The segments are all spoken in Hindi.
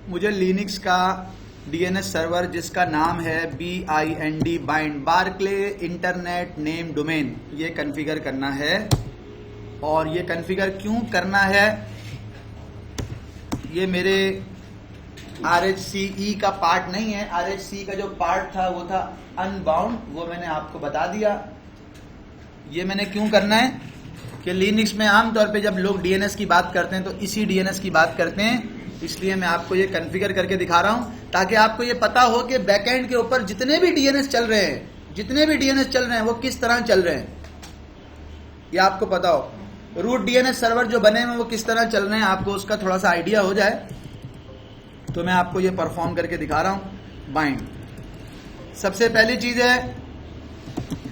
मुझे लिनक्स का डीएनएस सर्वर जिसका नाम है BIND bind Berkeley internet name domain, ये कॉन्फ़िगर करना है। और ये कॉन्फ़िगर क्यों करना है, ये मेरे RHCE का पार्ट नहीं है। RHCE का जो पार्ट था वो था अनबाउंड, वो मैंने आपको बता दिया। ये मैंने क्यों करना है कि लिनक्स में आमतौर पे जब लोग डीएनएस की बात करते हैं तो इसी डीएनएस की बात करते हैं, इसलिए मैं आपको ये कॉन्फ़िगर करके दिखा रहा हूं ताकि आपको ये पता हो कि बैकएंड के ऊपर जितने भी डीएनएस चल रहे हैं वो किस तरह चल रहे हैं, ये आपको पता हो। रूट डीएनएस सर्वर जो बने हैं वो किस तरह चल रहे हैं, आपको उसका थोड़ा सा आइडिया हो जाए तो मैं आपको ये परफॉर्म करके दिखा रहा हूं। बाइंड, सबसे पहली चीज है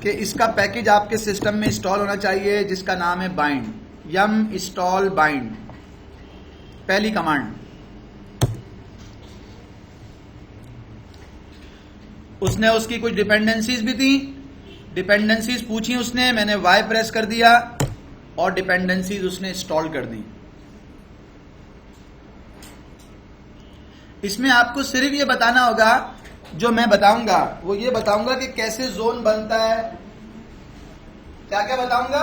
कि इसका पैकेज आपके सिस्टम में इंस्टॉल होना चाहिए जिसका नाम है बाइंड, यम इंस्टॉल बाइंड, पहली कमांड। उसने उसकी कुछ डिपेंडेंसीज भी थी, डिपेंडेंसीज पूछी उसने, मैंने वाई प्रेस कर दिया और डिपेंडेंसीज उसने इंस्टॉल कर दी। इसमें आपको सिर्फ ये बताना होगा, जो मैं बताऊंगा वो ये बताऊंगा कि कैसे जोन बनता है। क्या क्या बताऊंगा,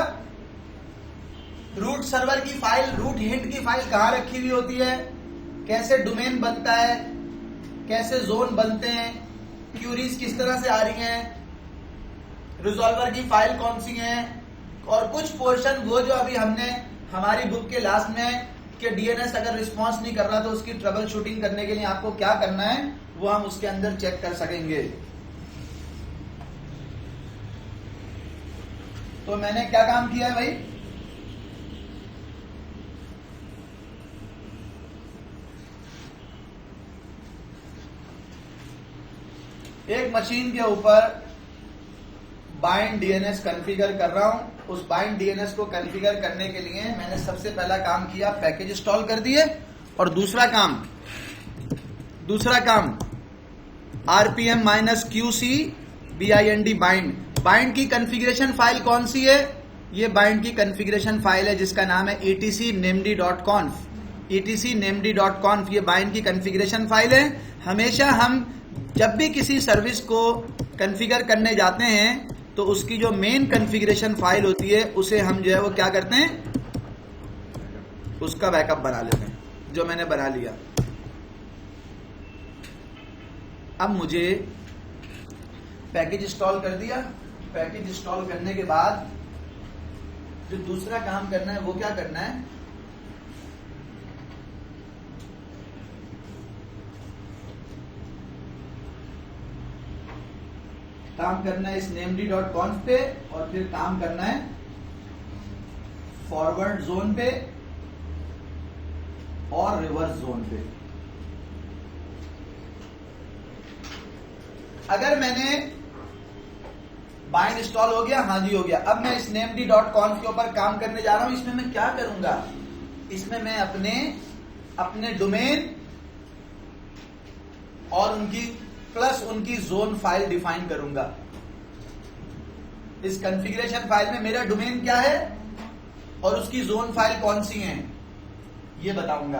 रूट सर्वर की फाइल, रूट हिंट की फाइल कहां रखी हुई होती है, कैसे डोमेन बनता है, कैसे जोन बनते हैं, क्यूरीज किस तरह से आ रही हैं, रिजॉल्वर की फाइल कौन सी है, और कुछ पोर्शन वो जो अभी हमने हमारी बुक के लास्ट में कि डीएनएस अगर रिस्पॉन्स नहीं कर रहा तो उसकी ट्रबल शूटिंग करने के लिए आपको क्या करना है वो हम उसके अंदर चेक कर सकेंगे। तो मैंने क्या काम किया है भाई, एक मशीन के ऊपर बाइंड डीएनएस कॉन्फ़िगर कर रहा हूं। उस बाइंड डीएनएस को कॉन्फ़िगर करने के लिए मैंने सबसे पहला काम किया, पैकेज इंस्टॉल कर दिए। और दूसरा काम RPM-QC BIND बाइंड, बाइंड की कॉन्फ़िगरेशन फाइल कौन सी है, ये बाइंड की कॉन्फ़िगरेशन फाइल है जिसका नाम है etcnamd.conf, etcnamd.conf, ये बाइंड की कॉन्फ़िगरेशन फाइल है। हमेशा हम जब भी किसी सर्विस को कॉन्फ़िगर करने जाते हैं तो उसकी जो मेन कॉन्फ़िगरेशन फाइल होती है उसे हम जो है वो क्या करते हैं, उसका बैकअप बना लेते हैं, जो मैंने बना लिया। अब मुझे पैकेज इंस्टॉल कर दिया, पैकेज इंस्टॉल करने के बाद जो दूसरा काम करना है वो क्या करना है, काम करना है इस namd.conf पे और फिर काम करना है फॉरवर्ड जोन पे और रिवर्स जोन पे। अगर मैंने बाइंड इंस्टॉल हो गया, हाँ जी हो गया, अब मैं इस namd.conf के ऊपर काम करने जा रहा हूं। इसमें मैं क्या करूंगा, इसमें मैं अपने डोमेन और उनकी जोन फाइल डिफाइन करूंगा। इस कॉन्फ़िगरेशन फाइल में मेरा डोमेन क्या है और उसकी जोन फाइल कौन सी है ये बताऊंगा।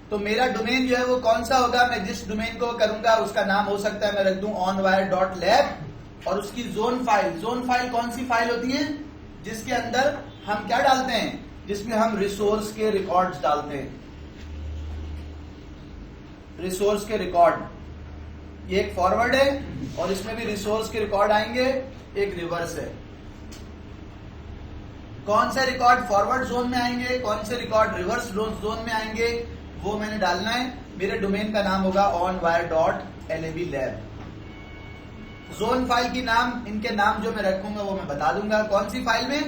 तो मेरा डोमेन जो है वो कौन सा होगा, मैं जिस डोमेन को करूंगा उसका नाम हो सकता है मैं रख दूं onwire.lab, और उसकी जोन फाइल कौन सी फाइल होती है जिसके अंदर हम क्या डालते हैं, जिसमें हम रिसोर्स के रिकॉर्ड्स डालते हैं, रिसोर्स के रिकॉर्ड। ये एक फॉरवर्ड है और इसमें भी रिसोर्स के रिकॉर्ड आएंगे, एक रिवर्स है। कौन से रिकॉर्ड फॉरवर्ड जोन में आएंगे, कौन से रिकॉर्ड रिवर्स जोन में आएंगे, वो मैंने डालना है। मेरे डोमेन का नाम होगा onwire.lab। जोन फाइल की नाम, इनके नाम जो मैं रखूंगा वो मैं बता दूंगा, कौन सी फाइल में,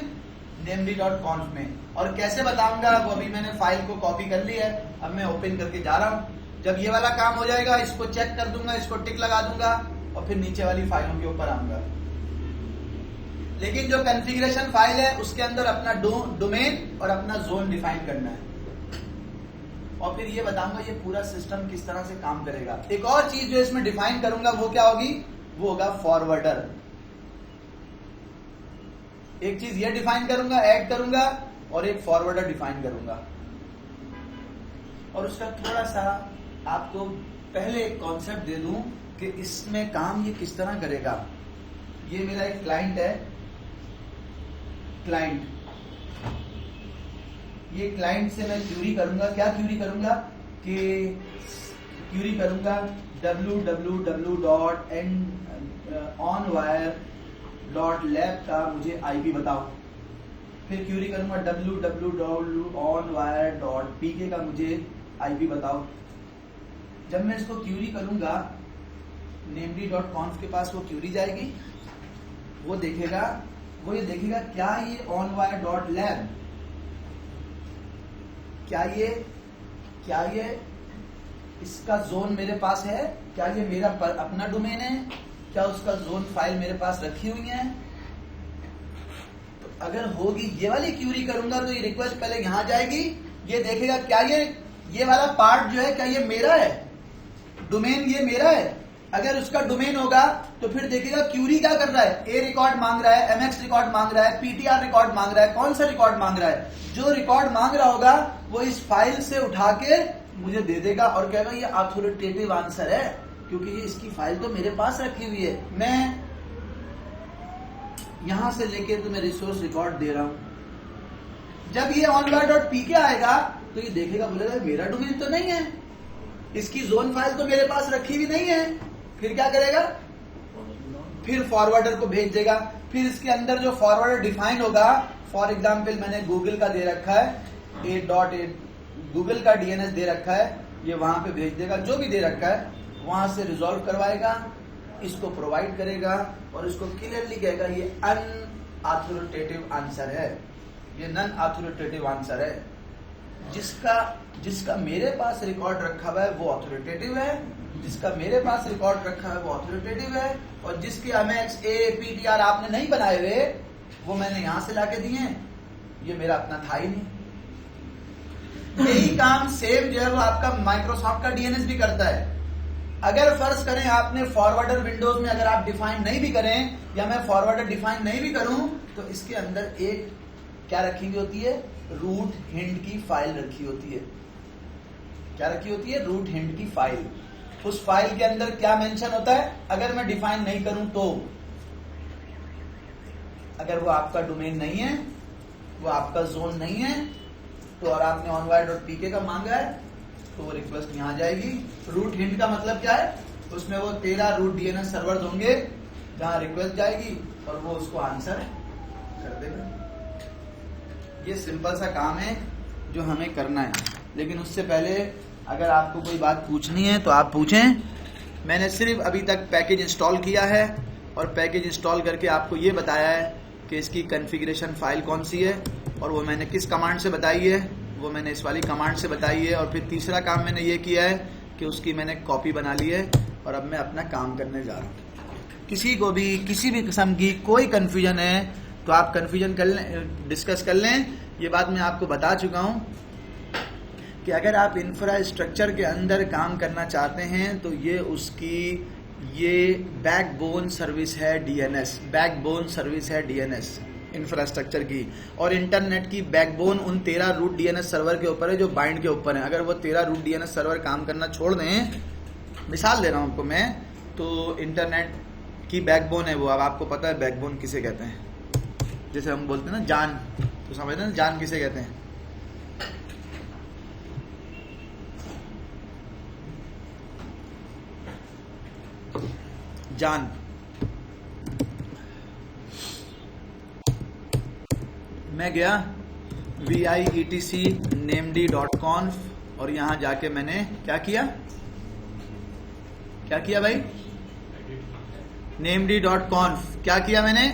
namd.conf में। और कैसे बताऊंगा वो अभी मैंने फाइल को कॉपी कर ली है, अब मैं ओपन करके जा रहा हूं। जब ये वाला काम हो जाएगा इसको चेक कर दूंगा, इसको टिक लगा दूंगा और फिर नीचे वाली फाइलों के ऊपर आऊंगा। लेकिन जो कॉन्फ़िगरेशन फाइल है उसके अंदर अपना डोमेन और अपना जोन डिफाइन करना है और फिर ये बताऊंगा ये पूरा सिस्टम किस तरह से काम करेगा। एक और चीज जो इसमें डिफाइन करूंगा वो क्या होगी, वो होगा फॉरवर्डर। एक चीज ये डिफाइन करूंगा, ऐड करूंगा, और एक फॉरवर्डर डिफाइन करूंगा। और उसका थोड़ा सा आपको पहले एक कॉन्सेप्ट दे दूं कि इसमें काम ये किस तरह करेगा। ये मेरा एक क्लाइंट है, क्लाइंट, ये क्लाइंट से मैं क्यूरी करूंगा, क्या क्यूरी करूंगा कि क्यूरी करूंगा www.onwire.lab का मुझे आईपी बताओ। फिर क्यूरी करूंगा www.onwire.pk का मुझे आईपी बताओ। जब मैं इसको क्यूरी करूंगा named.conf के पास वो क्यूरी जाएगी, वो देखेगा, वो ये देखेगा क्या ये onwire.lab, क्या ये इसका जोन मेरे पास है, क्या ये मेरा अपना डोमेन है, क्या उसका जोन फाइल मेरे पास रखी हुई है। तो अगर होगी ये वाली क्यूरी करूंगा तो ये रिक्वेस्ट पहले यहां जाएगी, ये देखेगा क्या ये वाला पार्ट जो है क्या ये मेरा है, डोमेन ये मेरा है। अगर उसका डोमेन होगा तो फिर देखेगा क्यूरी क्या कर रहा है, ए रिकॉर्ड मांग रहा है, एमएक्स रिकॉर्ड मांग रहा है, पीटीआर रिकॉर्ड मांग रहा है, कौन सा रिकॉर्ड मांग रहा है। जो रिकॉर्ड मांग रहा होगा वो इस फाइल से उठा के मुझे दे देगा और कहेगा ये अथॉरिटेटिव आंसर है, क्योंकि ये इसकी फाइल तो मेरे पास रखी हुई है, मैं यहां से लेके तुम्हें रिसोर्स रिकॉर्ड दे रहा हूं। जब ये onwire.pk आएगा तो ये देखेगा, बोलेगा मेरा डोमेन तो नहीं है, इसकी जोन फाइल तो मेरे पास रखी हुई नहीं है। फिर क्या करेगा, फिर फॉरवर्डर को भेज देगा। फिर इसके अंदर जो फॉरवर्डर डिफाइन होगा, फॉर एग्जाम्पल मैंने गूगल का दे रखा है, गूगल का डीएनएस दे रखा है, ये वहां पे भेज देगा। जो भी दे रखा है वहां से रिजॉल्व करवाएगा, इसको प्रोवाइड करेगा और इसको क्लियरली कहेगा ये अनऑथोरिटेटिव आंसर है, ये नॉन ऑथोरिटेटिव आंसर है। जिसका मेरे पास रिकॉर्ड रखा हुआ है वो ऑथोरिटेटिव है, जिसका मेरे पास रिकॉर्ड रखा है वो ऑथोरिटेटिव है, और जिसके एमएक्स पीटीआर आपने नहीं बनाए हुए वो मैंने यहां से लाके दिए, ये मेरा अपना था ही नहीं। यही काम सेम जो है वो आपका माइक्रोसॉफ्ट का डीएनएस भी करता है। अगर फर्ज करें आपने फॉरवर्डर विंडोज में अगर आप डिफाइन नहीं भी करें, या मैं फॉरवर्डर डिफाइन नहीं भी करूं, तो इसके अंदर एक क्या रखी हुई होती है, रूट हिंट की फाइल रखी होती है। क्या रखी होती है, रूट हिंट की फाइल। उस फाइल के अंदर क्या मेंशन होता है, अगर मैं डिफाइन नहीं करूं तो, अगर वो आपका डोमेन नहीं है, वो आपका जोन नहीं है तो, और आपने onwire.pk का मांगा है तो वो रिक्वेस्ट यहां जाएगी। रूट हिंट का मतलब क्या है, उसमें वो 13 रूट डीएनएस सर्वर्स होंगे जहां रिक्वेस्ट जाएगी और वो उसको आंसर कर देगा। ये सिंपल सा काम है जो हमें करना है, लेकिन उससे पहले अगर आपको कोई बात पूछनी है तो आप पूछें। मैंने सिर्फ अभी तक पैकेज इंस्टॉल किया है और पैकेज इंस्टॉल करके आपको ये बताया है कि इसकी कॉन्फ़िगरेशन फाइल कौन सी है, और वो मैंने किस कमांड से बताई है, वो मैंने इस वाली कमांड से बताई है। और फिर तीसरा काम मैंने ये किया है कि उसकी मैंने कॉपी बना ली है और अब मैं अपना काम करने जा रहा हूँ। किसी को भी किसी भी किस्म की कोई कन्फ्यूजन है तो आप कन्फ्यूजन कर लें, डिस्कस कर लें। ये बात मैं आपको बता चुका हूँ कि अगर आप इंफ्रास्ट्रक्चर के अंदर काम करना चाहते हैं तो ये बैकबोन सर्विस है डीएनएस, बैकबोन सर्विस है डीएनएस इंफ्रास्ट्रक्चर की। और इंटरनेट की बैकबोन उन 13 रूट डीएनएस सर्वर के ऊपर है जो बाइंड के ऊपर है। अगर वो 13 रूट डीएनएस सर्वर काम करना छोड़ दें, मिसाल दे रहा हूं आपको मैं, तो इंटरनेट की बैकबोन है वो। अब आपको पता है बैकबोन किसे कहते हैं, जैसे हम बोलते हैं ना जान, तो समझते हैं जान किसे कहते हैं। जान, मैं गया VIETC named.conf और यहां जाके मैंने क्या किया भाई, named.conf क्या किया, मैंने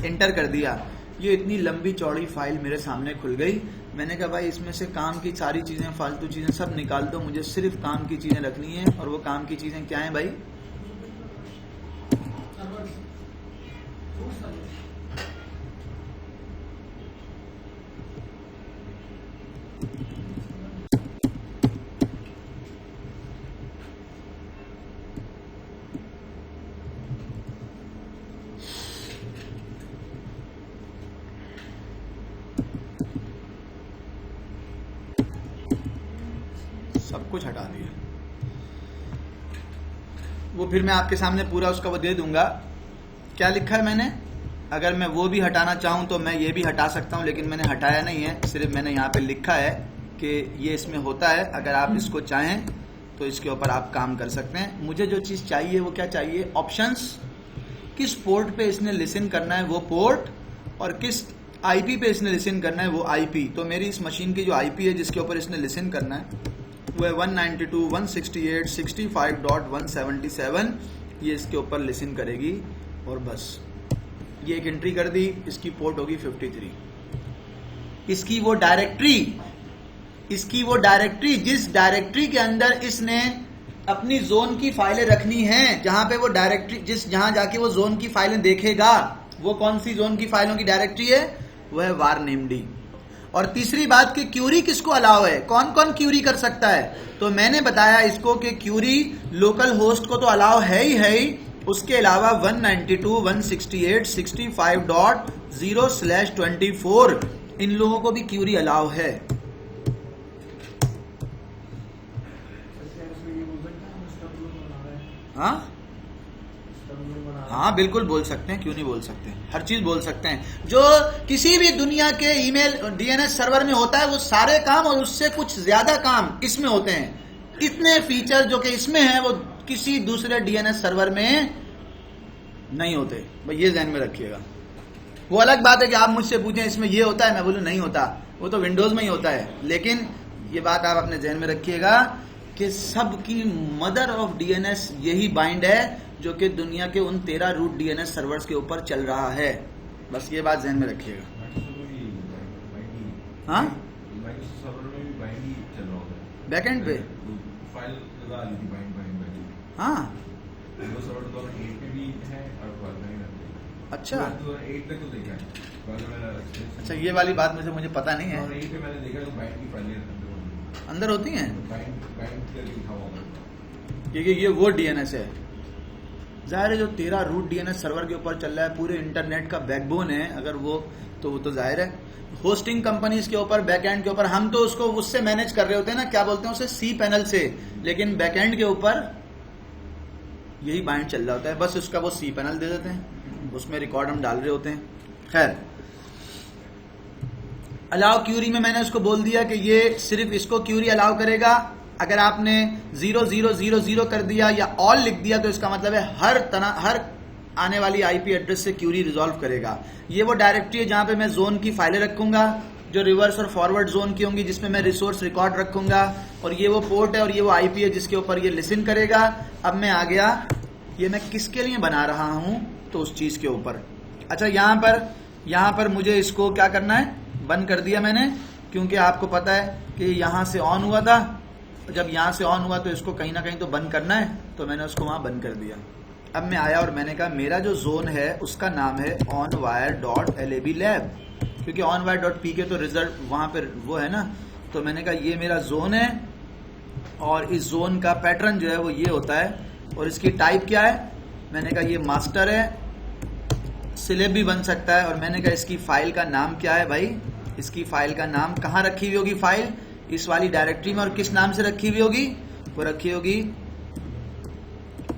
इंटर कर दिया। ये इतनी लंबी चौड़ी फाइल मेरे सामने खुल गई। मैंने कहा भाई इसमें से काम की सारी चीजें, फालतू चीजें सब निकाल दो, मुझे सिर्फ काम की चीजें रखनी है। और वो काम की चीजें क्या हैं भाई, सब कुछ हटा दिया। वो फिर मैं आपके सामने पूरा उसका वो दे दूंगा। क्या लिखा है मैंने, अगर मैं वो भी हटाना चाहूँ तो मैं ये भी हटा सकता हूँ, लेकिन मैंने हटाया नहीं है, सिर्फ मैंने यहाँ पे लिखा है कि ये इसमें होता है। अगर आप इसको चाहें तो इसके ऊपर आप काम कर सकते हैं। मुझे जो चीज़ चाहिए वो क्या चाहिए, ऑप्शंस, किस पोर्ट पे इसने लिसन करना है वो पोर्ट, और किस आईपी पे इसने लिसन करना है वो आईपी। तो मेरी इस मशीन की जो आईपी है जिसके ऊपर इसने लिसन करना है वो है 192.168.65.177। ये इसके ऊपर लिसन करेगी और बस ये एक एंट्री कर दी, इसकी पोर्ट होगी 53। इसकी वो डायरेक्टरी जिस डायरेक्टरी के अंदर इसने अपनी जोन की फाइलें रखनी हैं, जहां पे वो डायरेक्टरी जहां जाके वो जोन की फाइलें देखेगा, वो कौन सी जोन की फाइलों की डायरेक्टरी है, वो है var named। और तीसरी बात कि क्यूरी किसको अलाउ है, कौन कौन क्यूरी कर सकता है। तो मैंने बताया इसको कि क्यूरी लोकल होस्ट को तो अलाउ है ही, उसके अलावा 192.168.60/24 इन लोगों को भी क्यूरी अलाउ है। हाँ बिल्कुल बोल सकते हैं, क्यों नहीं बोल सकते, हर चीज बोल सकते हैं। जो किसी भी दुनिया के ईमेल डीएनएस सर्वर में होता है वो सारे काम और उससे कुछ ज्यादा काम इसमें होते हैं। इतने फीचर जो कि इसमें है वो किसी दूसरे डीएनएस सर्वर में नहीं होते, भाई ये ध्यान में रखिएगा। वो अलग बात है कि आप मुझसे पूछें इसमें ये होता है, मैं बोलूं नहीं होता, वो तो विंडोज में ही होता है। लेकिन ये बात आप अपने ध्यान में रखिएगा कि सबकी मदर ऑफ डीएनएस यही बाइंड है जो कि दुनिया के उन 13 रूट डीएनएस सर्वर्स के ऊपर चल रहा है। बस ये बात ध्यान में रखिएगा। हाँ बैकएंड पे हाँ अच्छा अच्छा, ये वाली बात में से मुझे पता नहीं है, अंदर होती हैं क्योंकि ये वो डीएनएस है। जाहिर है जो 13 रूट डीएनएस सर्वर के ऊपर चल रहा है, पूरे इंटरनेट का बैकबोन है, अगर वो तो जाहिर है होस्टिंग कंपनीज के ऊपर, बैकएंड के ऊपर, हम तो उसको उससे मैनेज कर रहे होते हैं ना, क्या बोलते हैं उसे, सी पैनल से, लेकिन बैकएंड के ऊपर यही बाइंड चल रहा होता है। बस उसका वो सी पैनल दे देते हैं, उसमें रिकॉर्ड हम डाल रहे होते हैं। खैर, अलाउ क्यूरी में मैंने उसको बोल दिया कि ये सिर्फ इसको क्यूरी अलाउ करेगा। अगर आपने 0000 कर दिया या ऑल लिख दिया तो इसका मतलब है हर आने वाली आईपी एड्रेस से क्यूरी रिजॉल्व करेगा। ये वो डायरेक्टरी है जहां पे मैं जोन की फाइलें रखूंगा जो रिवर्स और फॉरवर्ड जोन की होंगी, जिसमें मैं रिसोर्स रिकॉर्ड रखूंगा, और ये वो पोर्ट है और ये वो आईपी है जिसके ऊपर ये लिसन करेगा। अब मैं आ गया, ये मैं किसके लिए बना रहा हूं, तो उस चीज के ऊपर। अच्छा, यहां पर मुझे इसको क्या करना है, बंद कर दिया मैंने, क्योंकि आपको पता है कि यहां से ऑन हुआ था, जब यहां से ऑन हुआ तो इसको कहीं ना कहीं तो बंद करना है, तो मैंने उसको वहां बंद कर दिया। अब मैं आया और मैंने कहा मेरा जो जोन है उसका नाम है onwire.lab, क्योंकि onwire.pk तो रिजल्ट वहां पर वो है ना, तो मैंने कहा ये मेरा जोन है और इस जोन का पैटर्न जो है वो ये होता है, और इसकी टाइप क्या है, मैंने कहा ये मास्टर है, सिलेब भी बन सकता है, और मैंने कहा इसकी फाइल का नाम क्या है भाई, इसकी फाइल का नाम कहाँ रखी हुई होगी फाइल, इस वाली डायरेक्टरी में, और किस नाम से रखी हुई होगी, वो रखी होगी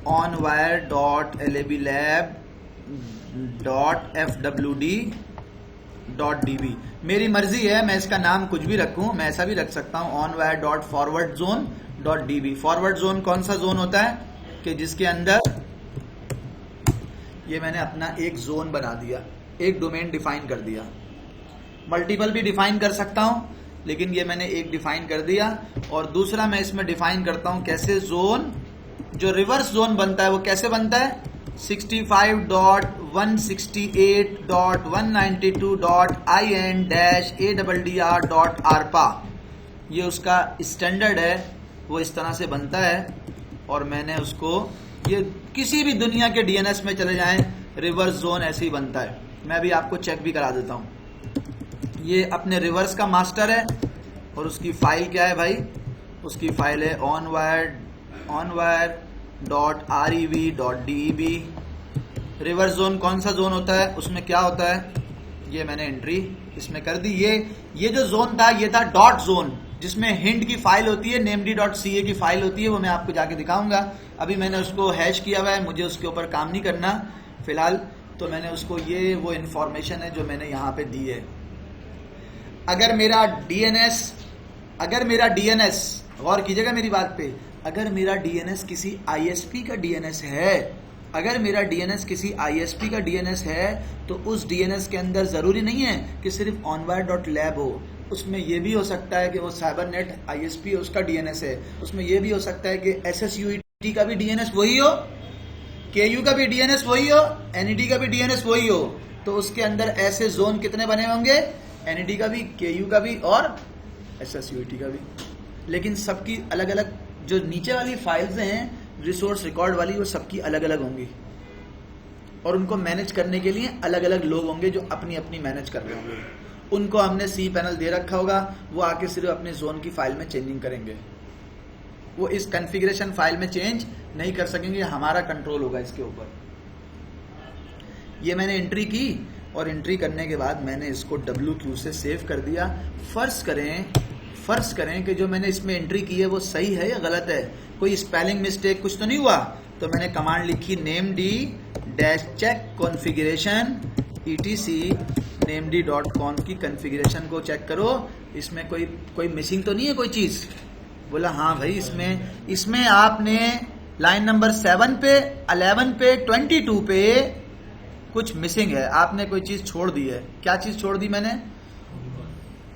onwire.lab.fwd.db। मेरी मर्जी है, मैं इसका नाम कुछ भी रखूं, मैं ऐसा भी रख सकता हूं onwire.forwardzone.db। फॉरवर्ड जोन कौन सा जोन होता है कि जिसके अंदर ये मैंने अपना एक जोन बना दिया, एक डोमेन डिफाइन कर दिया, मल्टीपल भी डिफाइन कर सकता हूं, लेकिन ये मैंने एक डिफाइन कर दिया। और दूसरा मैं इसमें डिफाइन करता हूं कैसे जोन, जो रिवर्स जोन बनता है वो कैसे बनता है, 65.168.192.in-addr.arpa, ये उसका स्टैंडर्ड है, वो इस तरह से बनता है। और मैंने उसको, ये किसी भी दुनिया के डीएनएस में चले जाएं, रिवर्स जोन ऐसे ही बनता है। मैं भी आपको चेक भी करा देता हूं। ये अपने रिवर्स का मास्टर है और उसकी फाइल क्या है भाई, उसकी फाइल है onwire.rev.deb। रिवर्स जोन कौन सा जोन होता है, उसमें क्या होता है, ये मैंने एंट्री इसमें कर दी। ये जो जोन था ये था डॉट जोन, जिसमें हिंट की फाइल होती है, named.ca की फाइल होती है, वो मैं आपको जाके दिखाऊंगा। अभी मैंने उसको हैश किया हुआ है, मुझे उसके ऊपर काम नहीं करना फिलहाल, तो मैंने उसको ये वो इन्फॉर्मेशन है जो मैंने यहाँ पे दी है। अगर मेरा डीएनएस गौर कीजिएगा मेरी बात पे, अगर मेरा डीएनएस किसी आईएसपी का डीएनएस है, अगर मेरा डीएनएस किसी आईएसपी का डीएनएस है, तो उस डीएनएस के अंदर जरूरी नहीं है कि सिर्फ onwire.lab हो, उसमें यह भी हो सकता है कि वो साइबरनेट आईएसपी है उसका डीएनएस है, उसमें यह भी हो सकता है कि SSUET का भी डीएनएस वही हो, KU का भी डीएनएस वही हो, NED का भी डीएनएस वही हो। तो उसके अंदर ऐसे जोन कितने बने होंगे, NED का भी, KU का भी और SSUET का भी, लेकिन सबकी अलग अलग जो नीचे वाली फाइल्स हैं रिसोर्स रिकॉर्ड वाली, वो सबकी अलग अलग होंगी और उनको मैनेज करने के लिए अलग अलग लोग होंगे जो अपनी अपनी मैनेज कर रहे होंगे। उनको हमने सी पैनल दे रखा होगा, वो आके सिर्फ अपने जोन की फाइल में चेंजिंग करेंगे, वो इस कॉन्फ़िगरेशन फाइल में चेंज नहीं कर सकेंगे, हमारा कंट्रोल होगा इसके ऊपर। ये मैंने एंट्री की और एंट्री करने के बाद मैंने इसको WQ से सेव कर दिया। फर्ज करें कि जो मैंने इसमें एंट्री की है वो सही है या गलत है, कोई स्पेलिंग मिस्टेक कुछ तो नहीं हुआ, तो मैंने कमांड लिखी named-check configuration etc named.conf की कॉन्फ़िगरेशन को चेक करो, इसमें कोई मिसिंग तो नहीं है कोई चीज। बोला हाँ भाई, इसमें आपने लाइन नंबर 7 पे, 11 पे, 22 पे कुछ मिसिंग है, आपने कोई चीज छोड़ दी है। क्या चीज छोड़ दी मैंने?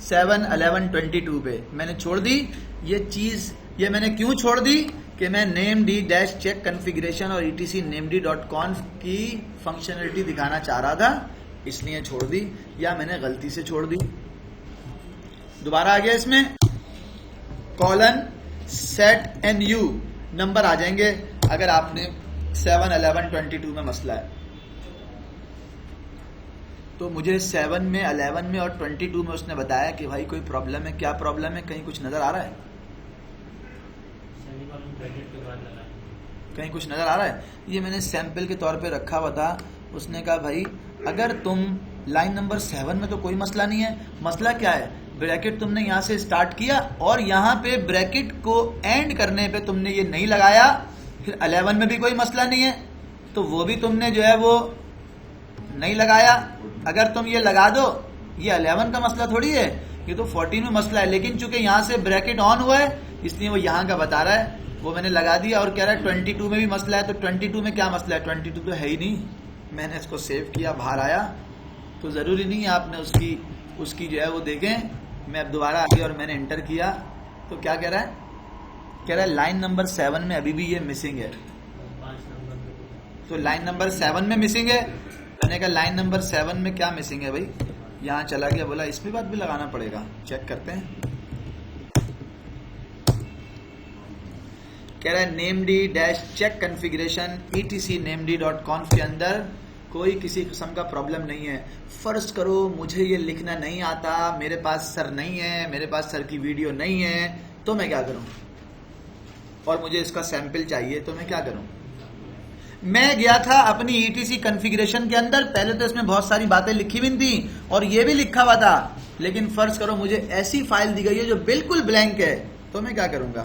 7, 11, 22 पे मैंने छोड़ दी ये चीज। ये मैंने क्यों छोड़ दी कि मैं named-check configuration और etc named.conf की फंक्शनलिटी दिखाना चाह रहा था, इसलिए छोड़ दी, या मैंने गलती से छोड़ दी। दोबारा आ गया इसमें :set NU नंबर आ जाएंगे अगर आपने 7, 11, 22 में मसला है। तो मुझे 7 में, 11 में और 22 में उसने बताया कि भाई कोई प्रॉब्लम है। क्या प्रॉब्लम है? कहीं कुछ नजर आ रहा है? कहीं कुछ नजर आ रहा है? ये मैंने सैंपल के तौर पे रखा हुआ था। उसने कहा भाई अगर तुम लाइन नंबर 7 में तो कोई मसला नहीं है। मसला क्या है? ब्रैकेट तुमने यहाँ से स्टार्ट किया और यहाँ पे ब्रैकेट को एंड करने पे तुमने ये नहीं लगाया। फिर 11 में भी कोई मसला नहीं है तो वो भी तुमने जो है वो नहीं लगाया। अगर तुम ये लगा दो, ये 11 का मसला थोड़ी है, ये तो 14 में मसला है। लेकिन चूंकि यहाँ से ब्रैकेट ऑन हुआ है इसलिए वो यहाँ का बता रहा है, वो मैंने लगा दिया और कह रहा है 22 में भी मसला है। तो 22 में क्या मसला है? 22 तो है ही नहीं। मैंने इसको सेव किया, बाहर आया। तो जरूरी नहीं है आपने उसकी जो है वो देखें। मैं अब दोबारा आ गया और मैंने एंटर किया तो क्या कह रहा है? कह रहा है लाइन नंबर 7 में अभी भी ये मिसिंग है। तो लाइन नंबर 7 में मिसिंग है। मैंने कहा लाइन नंबर 7 में क्या मिसिंग है भाई? यहाँ चला गया, बोला इस पे बात भी लगाना पड़ेगा, चेक करते हैं। कह रहा है named-check configuration etc named.conf के अंदर कोई किसी किस्म का प्रॉब्लम नहीं है। फर्ज करो मुझे ये लिखना नहीं आता, मेरे पास सर नहीं है, मेरे पास सर की वीडियो नहीं है, तो मैं क्या करूं? और मुझे इसका सैंपल चाहिए तो मैं क्या करूं? मैं गया था अपनी ETC कॉन्फ़िगरेशन के अंदर। पहले तो इसमें बहुत सारी बातें लिखी हुई थी और ये भी लिखा हुआ था, लेकिन फर्ज करो मुझे ऐसी फाइल दी गई है जो बिल्कुल ब्लैंक है, तो मैं क्या करूंगा?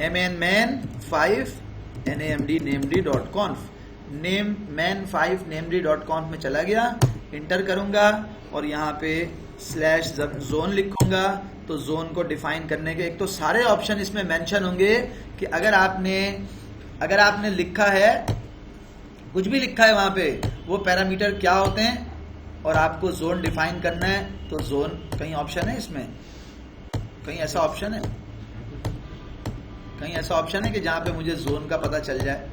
man5 namd named.conf man5 named.conf में चला गया, इंटर करूंगा और यहाँ पे /zone लिखूंगा। तो जोन को डिफाइन करने के एक तो सारे ऑप्शन इसमें मेंशन होंगे कि अगर आपने लिखा है, कुछ भी लिखा है वहां पे, वो पैरामीटर क्या होते हैं और आपको जोन डिफाइन करना है। तो जोन कहीं ऑप्शन है इसमें? कहीं ऐसा ऑप्शन है? कहीं ऐसा ऑप्शन है कि जहां पे मुझे जोन का पता चल जाए?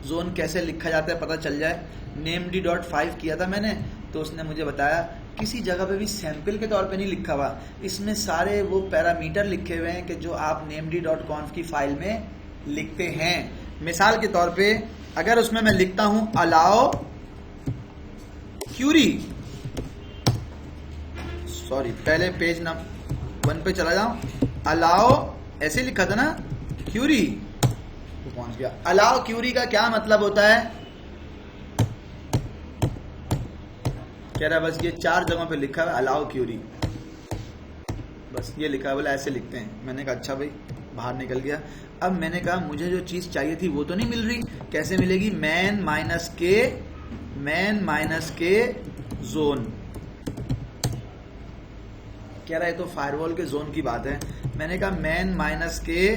जोन कैसे लिखा जाता है पता चल जाए। named.5 किया था मैंने तो उसने मुझे बताया किसी जगह पे भी सैंपल के तौर पे नहीं लिखा हुआ, इसमें सारे वो पैरामीटर लिखे हुए हैं कि जो आप named.conf की फाइल में लिखते हैं। मिसाल के तौर पे अगर उसमें मैं लिखता हूं allow query, सॉरी पहले पेज नंबर 1 पे चला जाऊं, allow ऐसे लिखा था ना query, तो पहुंच गया। allow query का क्या मतलब होता है? कह रहा है बस ये 4 जगहों पे लिखा है अलाउ क्यूरी, बस ये लिखा है, बोला ऐसे लिखते हैं। मैंने कहा अच्छा भाई, बाहर निकल गया। अब मैंने कहा मुझे जो चीज चाहिए थी वो तो नहीं मिल रही, कैसे मिलेगी? मैन माइनस के जोन। कह रहा है तो फायरवॉल के जोन की बात है। मैंने कहा मैन माइनस के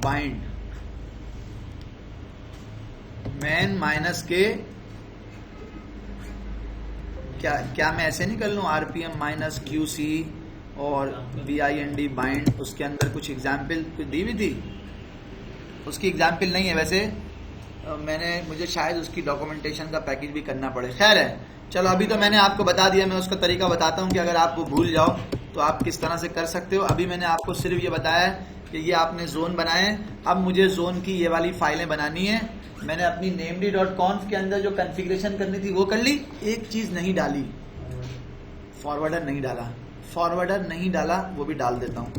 बाइंड, मैन माइनस के क्या मैं ऐसे नहीं कर लूं? आरपीएम माइनस QC और BIND बाइंड, उसके अंदर कुछ एग्जाम्पल दी हुई थी, उसकी एग्जाम्पल नहीं है वैसे, मुझे शायद उसकी डॉक्यूमेंटेशन का पैकेज भी करना पड़े। खैर है, चलो अभी तो मैंने आपको बता दिया। मैं उसका तरीका बताता हूँ कि अगर आप वो भूल जाओ तो आप किस तरह से कर सकते हो। अभी मैंने आपको सिर्फ ये बताया कि ये आपने जोन बनाए। अब मुझे जोन की ये वाली फाइलें बनानी है। मैंने अपनी namd.conf के अंदर जो कॉन्फ़िगरेशन करनी थी वो कर ली। एक चीज नहीं डाली, फॉरवर्डर नहीं डाला। फॉरवर्डर नहीं डाला वो भी डाल देता हूं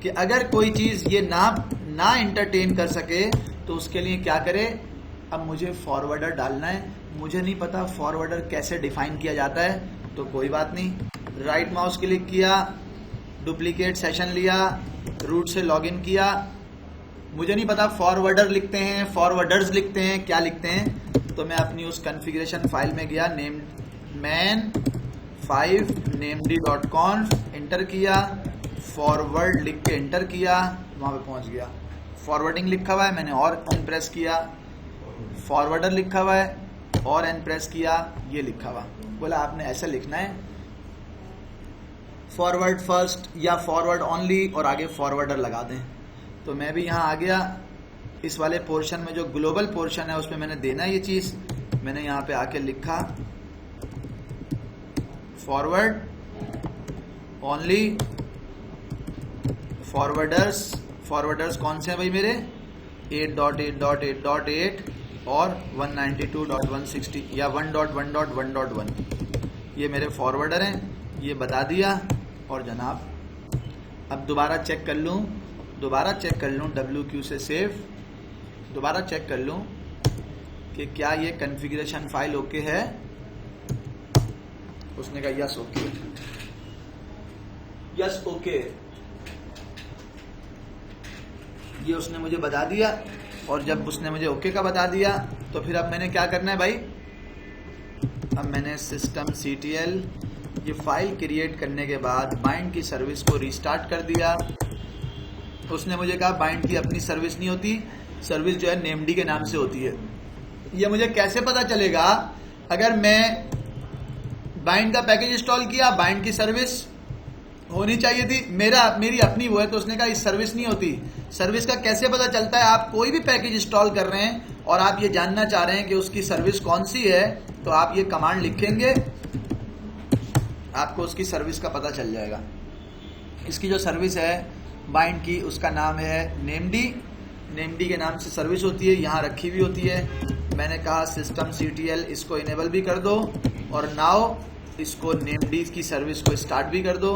कि अगर कोई चीज ये ना इंटरटेन कर सके तो उसके लिए क्या करे। अब मुझे फॉरवर्डर डालना है, मुझे नहीं पता फॉरवर्डर कैसे डिफाइन किया जाता है, तो कोई बात नहीं। राइट माउस क्लिक किया, डुप्लीकेट सेशन लिया, रूट से लॉगिन किया। मुझे नहीं पता फॉरवर्डर लिखते हैं, फॉरवर्डर्स लिखते हैं, क्या लिखते हैं। तो मैं अपनी उस कॉन्फ़िगरेशन फाइल में गया, man5 namd.conf एंटर किया, फॉरवर्ड लिख के एंटर किया, वहां पे पहुंच गया। फॉरवर्डिंग लिखा हुआ है, मैंने और एन प्रेस किया। फॉरवर्डर लिखा हुआ है और एन प्रेस किया, ये लिखा हुआ। बोला आपने ऐसा लिखना है, फॉरवर्ड फर्स्ट या फॉरवर्ड ओनली, और आगे फॉरवर्डर लगा दें। तो मैं भी यहाँ आ गया। इस वाले पोर्शन में जो ग्लोबल पोर्शन है उसमें मैंने देना है ये चीज। मैंने यहाँ पे आके लिखा फॉरवर्ड ओनली फॉरवर्डर्स कौन से हैं भाई मेरे? 8.8.8.8 और 192.160 या 1.1.1.1, ये मेरे फॉरवर्डर हैं। ये बता दिया। और जनाब अब दोबारा चेक कर लूँ, WQ से सेव, दोबारा चेक कर लूँ कि क्या ये कॉन्फ़िगरेशन फाइल ओके है। उसने कहा यस ओके, यस ओके, ये उसने मुझे बता दिया। और जब उसने मुझे ओके का बता दिया तो फिर अब मैंने क्या करना है भाई? अब मैंने systemctl ये फाइल क्रिएट करने के बाद बाइंड की सर्विस को रीस्टार्ट कर दिया। उसने मुझे कहा बाइंड की अपनी सर्विस नहीं होती, सर्विस जो है namd के नाम से होती है। ये मुझे कैसे पता चलेगा? अगर मैं बाइंड का पैकेज इंस्टॉल किया, बाइंड की सर्विस होनी चाहिए थी, मेरी अपनी वो है, तो उसने कहा इस सर्विस नहीं होती। सर्विस का कैसे पता चलता है? आप कोई भी पैकेज इंस्टॉल कर रहे हैं और आप ये जानना चाह रहे हैं कि उसकी सर्विस कौन सी है, तो आप ये कमांड लिखेंगे, आपको उसकी सर्विस का पता चल जाएगा। इसकी जो सर्विस है बाइंड की, उसका नाम है namd के नाम से सर्विस होती है, यहाँ रखी हुई होती है। मैंने कहा systemctl इसको इनेबल भी कर दो और नाउ इसको namd की सर्विस को स्टार्ट भी कर दो।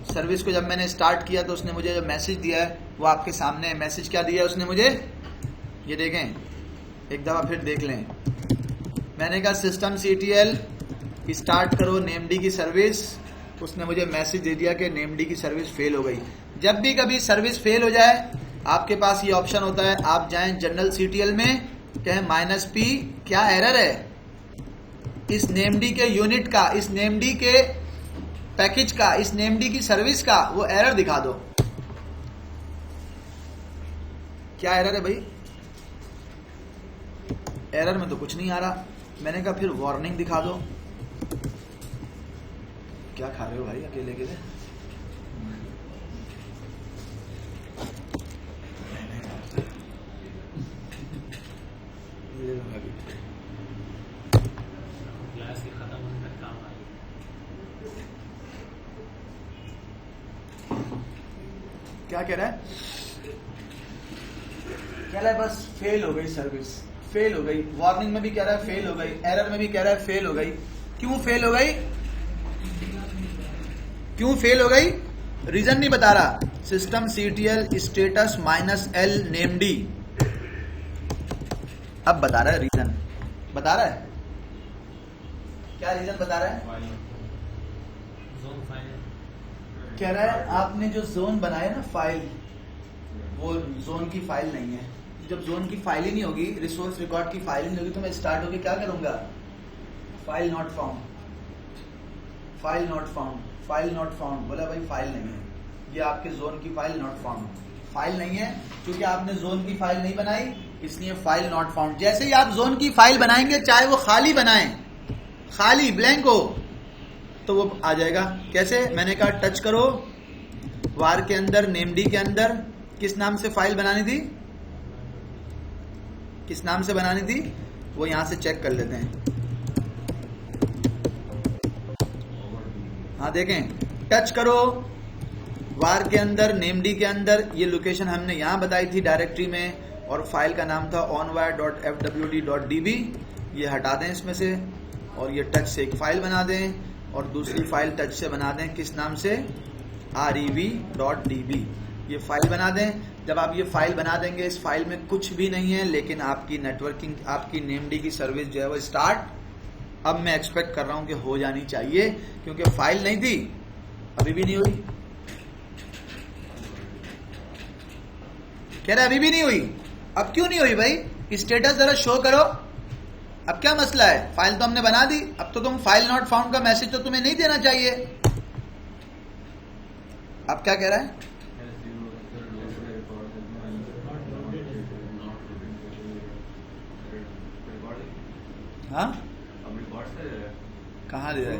सर्विस को जब मैंने स्टार्ट किया तो उसने मुझे जो मैसेज दिया है वो आपके सामने है। मैसेज क्या दिया है उसने मुझे, ये देखें, एक दफा फिर देख लें। मैंने कहा systemctl स्टार्ट करो namd की सर्विस, उसने मुझे मैसेज दे दिया कि namd की सर्विस फेल हो गई। जब भी कभी सर्विस फेल हो जाए आपके पास ये ऑप्शन होता है, आप जाएं जनरल CTL में, कहें -p, क्या एरर है इस namd के यूनिट का, इस namd के पैकेज का, इस namd की सर्विस का, वो एरर दिखा दो। क्या एरर है भाई? एरर में तो कुछ नहीं आ रहा। मैंने कहा फिर वार्निंग दिखा दो। क्या खा रहे हो भाई अकेले अकेले? क्या कह रहा है? कह रहा है बस फेल हो गई सर्विस, फेल हो गई। वार्निंग में भी कह रहा है फेल हो गई, एरर में भी कह रहा है फेल हो गई। क्यों फेल हो गई? क्यों फेल हो गई? रीजन नहीं बता रहा। systemctl स्टेटस -l namd, अब बता रहा है रीजन, बता रहा है क्या रीजन बता रहा है? कह रहा है आपने जो जोन बनाया ना फाइल, वो जोन की फाइल नहीं है। जब जोन की फाइल ही नहीं होगी, रिसोर्स रिकॉर्ड की फाइल नहीं होगी, तो मैं स्टार्ट होके क्या करूंगा? File not found, file not found, file not found. बोला भाई फाइल नहीं है, ये आपके जोन की फाइल नॉट फाउंड, फाइल नहीं है क्योंकि आपने जोन की फाइल नहीं बनाई, इसलिए फाइल नॉट फाउंड। जैसे ही आप जोन की फाइल बनाएंगे, चाहे वो खाली बनाएं, खाली ब्लैंक हो, तो वो आ जाएगा। कैसे? मैंने कहा टच करो, वार के अंदर नेमडी के अंदर किस नाम से फाइल बनानी थी, किस नाम से बनानी थी, वो यहां से चेक कर लेते हैं। हाँ देखें, टच करो, वार के अंदर नेमडी के अंदर, ये लोकेशन हमने यहां बताई थी डायरेक्टरी में, और फाइल का नाम था onwire.fwd.db। ये हटा दें इसमें से, और ये टच से एक फाइल बना दें, और दूसरी फाइल टच से बना दें, किस नाम से? rev.db। ये फाइल बना दें। जब आप ये फाइल बना देंगे, इस फाइल में कुछ भी नहीं है, लेकिन आपकी नेटवर्किंग, आपकी नेमडी की सर्विस जो है वो स्टार्ट अब मैं एक्सपेक्ट कर रहा हूं कि हो जानी चाहिए, क्योंकि फाइल नहीं थी, अभी भी नहीं हुई। कह रहे अभी भी नहीं हुई। अब क्यों नहीं हुई भाई? स्टेटस जरा शो करो। अब क्या मसला है? फाइल तो हमने बना दी, अब तो तुम फाइल नॉट फाउंड का मैसेज तो तुम्हें नहीं देना चाहिए। अब क्या कह रहा है? हाँ, कहाँ दे रहा है?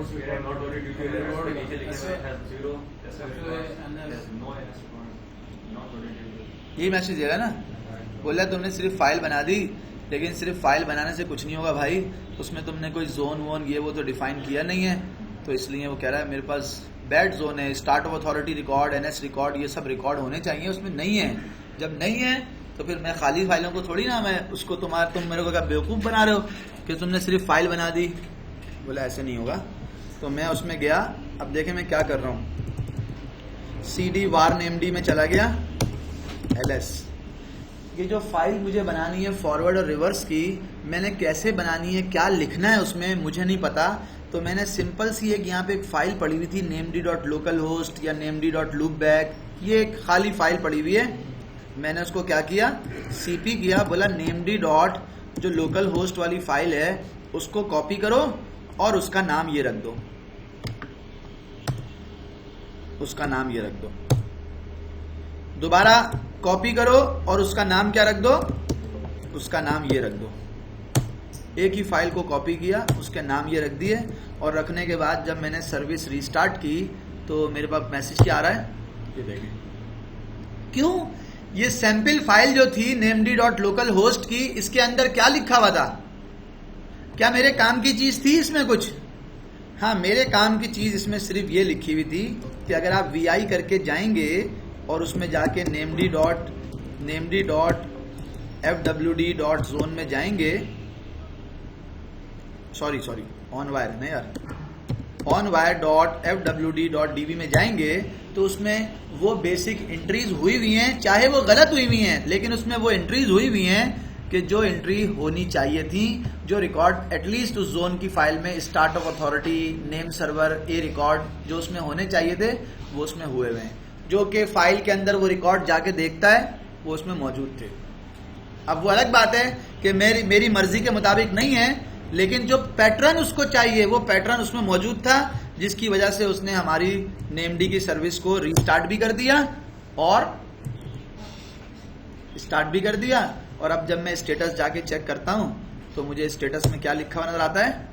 यही मैसेज देगा ना। बोला तुमने सिर्फ फाइल बना दी, लेकिन सिर्फ फाइल बनाने से कुछ नहीं होगा भाई, उसमें तुमने कोई जोन वोन ये वो तो डिफाइन किया नहीं है, तो इसलिए वो कह रहा है मेरे पास बैड जोन है, start of authority record, NS record, ये सब रिकॉर्ड होने चाहिए, उसमें नहीं है। जब नहीं है तो फिर मैं खाली फाइलों को थोड़ी ना, मैं उसको तुम मेरे को क्या बेवकूफ़ बना रहे हो कि तुमने सिर्फ फाइल बना दी। बोला ऐसे नहीं होगा। तो मैं उसमें गया। अब देखें मैं क्या कर रहा हूँ, CD वार नेमडी में चला गया, LS। ये जो फाइल मुझे बनानी है फॉरवर्ड और रिवर्स की, मैंने कैसे बनानी है, क्या लिखना है उसमें मुझे नहीं पता। तो मैंने सिंपल सी एक यहाँ पे एक फाइल पड़ी हुई थी namd.localhost या namd.loopback, ये एक खाली फाइल पड़ी हुई है। मैंने उसको क्या किया, CP किया, बोला namd डॉट जो लोकल होस्ट वाली फाइल है उसको कॉपी करो और उसका नाम ये रख दो, उसका नाम ये रख दो। दोबारा कॉपी करो और उसका नाम क्या रख दो, उसका नाम ये रख दो। एक ही फाइल को कॉपी किया, उसके नाम ये रख दिए, और रखने के बाद जब मैंने सर्विस रीस्टार्ट की तो मेरे पास मैसेज क्या आ रहा है, ये देखें। क्यों? ये सैंपल फाइल जो थी namd.localhost की, इसके अंदर क्या लिखा हुआ था? क्या मेरे काम की चीज थी इसमें कुछ? हाँ, मेरे काम की चीज इसमें सिर्फ ये लिखी हुई थी कि अगर आप VI करके जाएंगे और उसमें जाके namd.fwd.zone में जाएंगे, सॉरी onwire नहीं यार, onwire.fwd.db में जाएंगे तो उसमें वो बेसिक एंट्रीज हुई हुई हैं, चाहे वो गलत हुई हुई हैं, लेकिन उसमें वो एंट्रीज हुई हुई हैं कि जो एंट्री होनी चाहिए थी, जो रिकॉर्ड एटलीस्ट उस जोन की फाइल में start of authority, name server, A record जो उसमें होने चाहिए थे वो उसमें हुए हुए हैं, जो कि फाइल के अंदर वो रिकॉर्ड जाके देखता है वो उसमें मौजूद थे। अब वो अलग बात है कि मेरी मर्जी के मुताबिक नहीं है, लेकिन जो पैटर्न उसको चाहिए वो पैटर्न उसमें मौजूद था, जिसकी वजह से उसने हमारी नेमडी की सर्विस को रीस्टार्ट भी कर दिया और स्टार्ट भी कर दिया। और अब जब मैं स्टेटस जाके चेक करता हूं तो मुझे स्टेटस में क्या लिखा हुआ नजर आता है,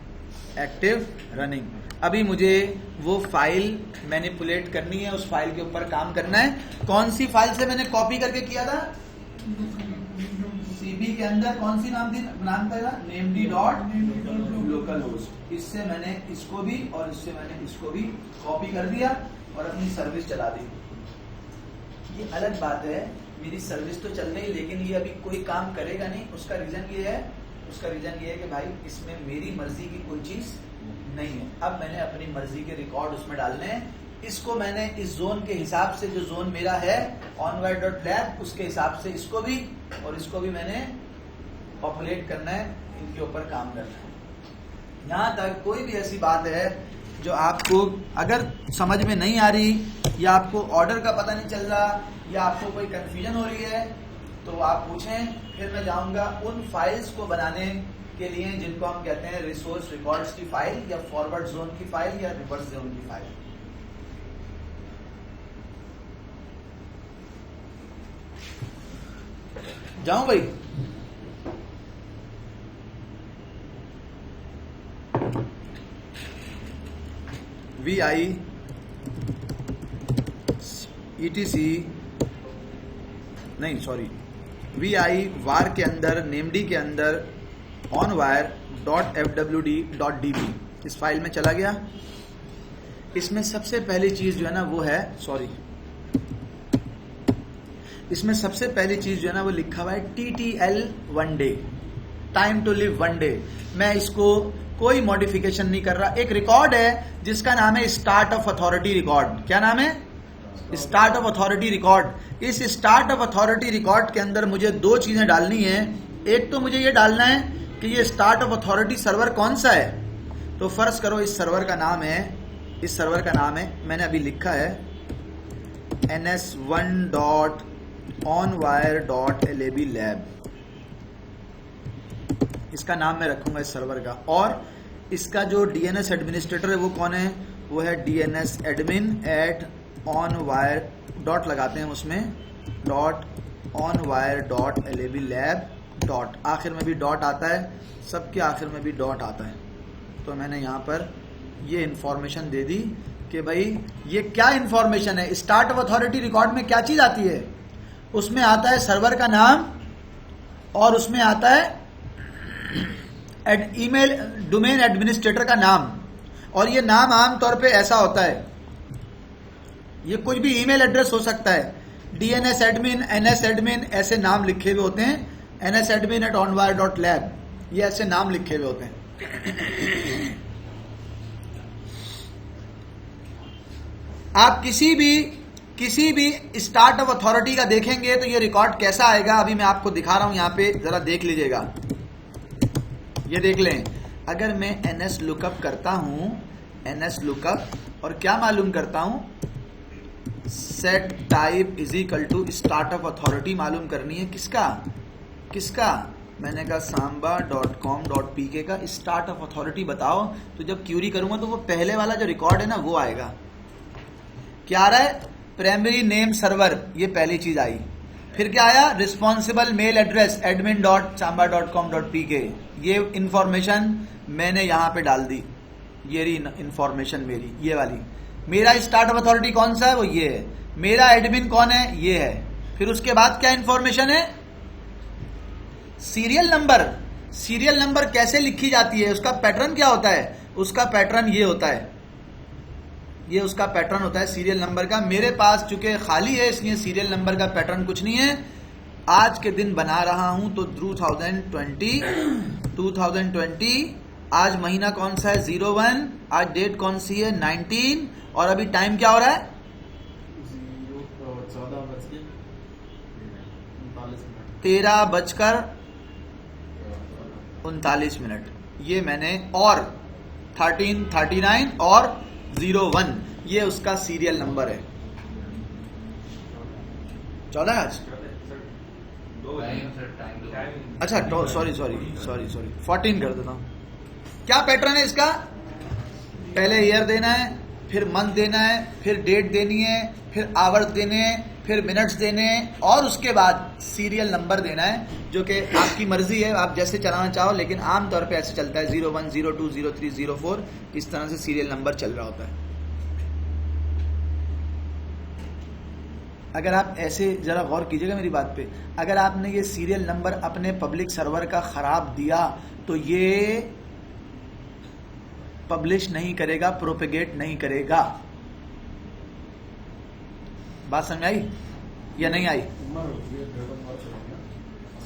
एक्टिव रनिंग। अभी मुझे वो फाइल मैनिपुलेट करनी है, उस फाइल के ऊपर काम करना है। कौन सी फाइल से मैंने कॉपी करके किया था? CP के अंदर कौन सी नाम था? namd.localhost। इससे मैंने इसको भी और इससे मैंने इसको भी कॉपी कर दिया और अपनी सर्विस चला दी। ये अलग बात है, मेरी सर्विस तो चल रही, लेकिन ये अभी कोई काम करेगा नहीं। उसका रीजन ये है कि भाई इसमें मेरी मर्जी की कोई चीज नहीं है। अब मैंने अपनी मर्जी के रिकॉर्ड उसमें डालने हैं। इसको मैंने इस जोन के हिसाब से, जो जोन मेरा है onwire.lab, उसके हिसाब से इसको भी और इसको भी मैंने पॉपुलेट करना है, इनके ऊपर काम करना है। यहां तक कोई भी ऐसी बात है जो आपको अगर समझ में नहीं आ रही, या आपको ऑर्डर का पता नहीं चल रहा, या आपको कोई कंफ्यूजन हो रही है, तो आप पूछें, फिर मैं जाऊंगा उन फाइल्स को बनाने के लिए जिनको हम कहते हैं रिसोर्स रिकॉर्ड्स की फाइल, या फॉरवर्ड जोन की फाइल, या रिवर्स जोन की फाइल। जाऊं भाई? VI ETC नहीं सॉरी VI var के अंदर नेमडी के अंदर onwire.fwd.db इस फाइल में चला गया। इसमें सबसे पहली चीज जो है ना वो है इसमें सबसे पहली चीज जो है ना वो लिखा हुआ है TTL 1 day, time to live 1 day. मैं इसको कोई मॉडिफिकेशन नहीं कर रहा। एक रिकॉर्ड है जिसका नाम है स्टार्ट ऑफ अथॉरिटी रिकॉर्ड। क्या नाम है? Start of authority record. इस स्टार्ट ऑफ अथॉरिटी रिकॉर्ड के अंदर मुझे दो चीजें डालनी है। एक तो मुझे ये डालना है कि ये स्टार्ट ऑफ अथॉरिटी सर्वर कौन सा है। तो फर्ज करो इस सर्वर का नाम है मैंने अभी लिखा है ns1.onwire.lab इसका नाम मैं रखूंगा इस सर्वर का। और इसका जो DNS एडमिनिस्ट्रेटर है वो कौन है? वो है DNS admin @onwire डॉट लगाते हैं उसमें .onwire.lab आखिर में भी डॉट आता है, सबके आखिर में भी डॉट आता है। तो मैंने यहाँ पर ये इंफॉर्मेशन दे दी कि भाई ये क्या इंफॉर्मेशन है। स्टार्ट ऑफ अथॉरिटी रिकॉर्ड में क्या चीज आती है? उसमें आता है सर्वर का नाम और उसमें आता है ईमेल डोमेन एडमिनिस्ट्रेटर का नाम। और ये नाम आमतौर पे ऐसा होता है, ये कुछ भी ईमेल एड्रेस हो सकता है। DNS एडमिन, NS एडमिन ऐसे नाम लिखे हुए होते हैं। NS एडमिन @onwire.lab ये ऐसे नाम लिखे हुए होते हैं। आप किसी भी स्टार्ट ऑफ अथॉरिटी का देखेंगे तो ये रिकॉर्ड कैसा आएगा अभी मैं आपको दिखा रहा हूं। यहां पे जरा देख लीजिएगा, ये देख लें। अगर मैं NS लुकअप करता हूं, NS लुकअप, और क्या मालूम करता हूं, set type is equal to start of authority मालूम करनी है। किसका मैंने कहा samba.com.pk का स्टार्ट ऑफ अथॉरिटी बताओ। तो जब क्यूरी करूंगा तो वो पहले वाला जो रिकॉर्ड है ना वो आएगा। क्या आ रहा है? प्राइमरी नेम सर्वर, ये पहली चीज आई। फिर क्या आया? रिस्पॉन्सिबल मेल एड्रेस admin.samba.com.pk ये इंफॉर्मेशन मैंने यहां पे डाल दी। ये रही इंफॉर्मेशन मेरी, ये वाली। मेरा स्टार्ट ऑफ अथॉरिटी कौन सा है? वो ये है। मेरा एडमिन कौन है? ये है। फिर उसके बाद क्या इंफॉर्मेशन है? सीरियल नंबर कैसे लिखी जाती है, उसका पैटर्न क्या होता है? उसका पैटर्न ये होता है, ये उसका पैटर्न होता है सीरियल नंबर का। मेरे पास चूंकि खाली है इसलिए सीरियल नंबर का पैटर्न कुछ नहीं है। आज के दिन बना रहा हूं तो 2020 आज महीना कौन सा है? 01। आज डेट कौन सी है? 19। और अभी टाइम क्या हो रहा है? 13:39। ये मैंने और 1339 और 01 ये उसका सीरियल नंबर है। 14 आज। अच्छा सॉरी 14 कर देता हूं। क्या पैटर्न है इसका? पहले ईयर देना है, फिर मंथ देना है, फिर डेट देनी है, फिर आवर्स देने हैं, फिर मिनट्स देने हैं, और उसके बाद सीरियल नंबर देना है, जो कि आपकी मर्जी है, आप जैसे चलाना चाहो। लेकिन आमतौर पे ऐसे चलता है 01, 02, 03, 04 इस तरह से सीरियल नंबर चल रहा होता है। अगर आप ऐसे जरा गौर कीजिएगा मेरी बात पे, अगर आपने ये सीरियल नंबर अपने पब्लिक सर्वर का खराब दिया तो ये पब्लिश नहीं करेगा, प्रोपेगेट नहीं करेगा। बात समझ आई या नहीं आई?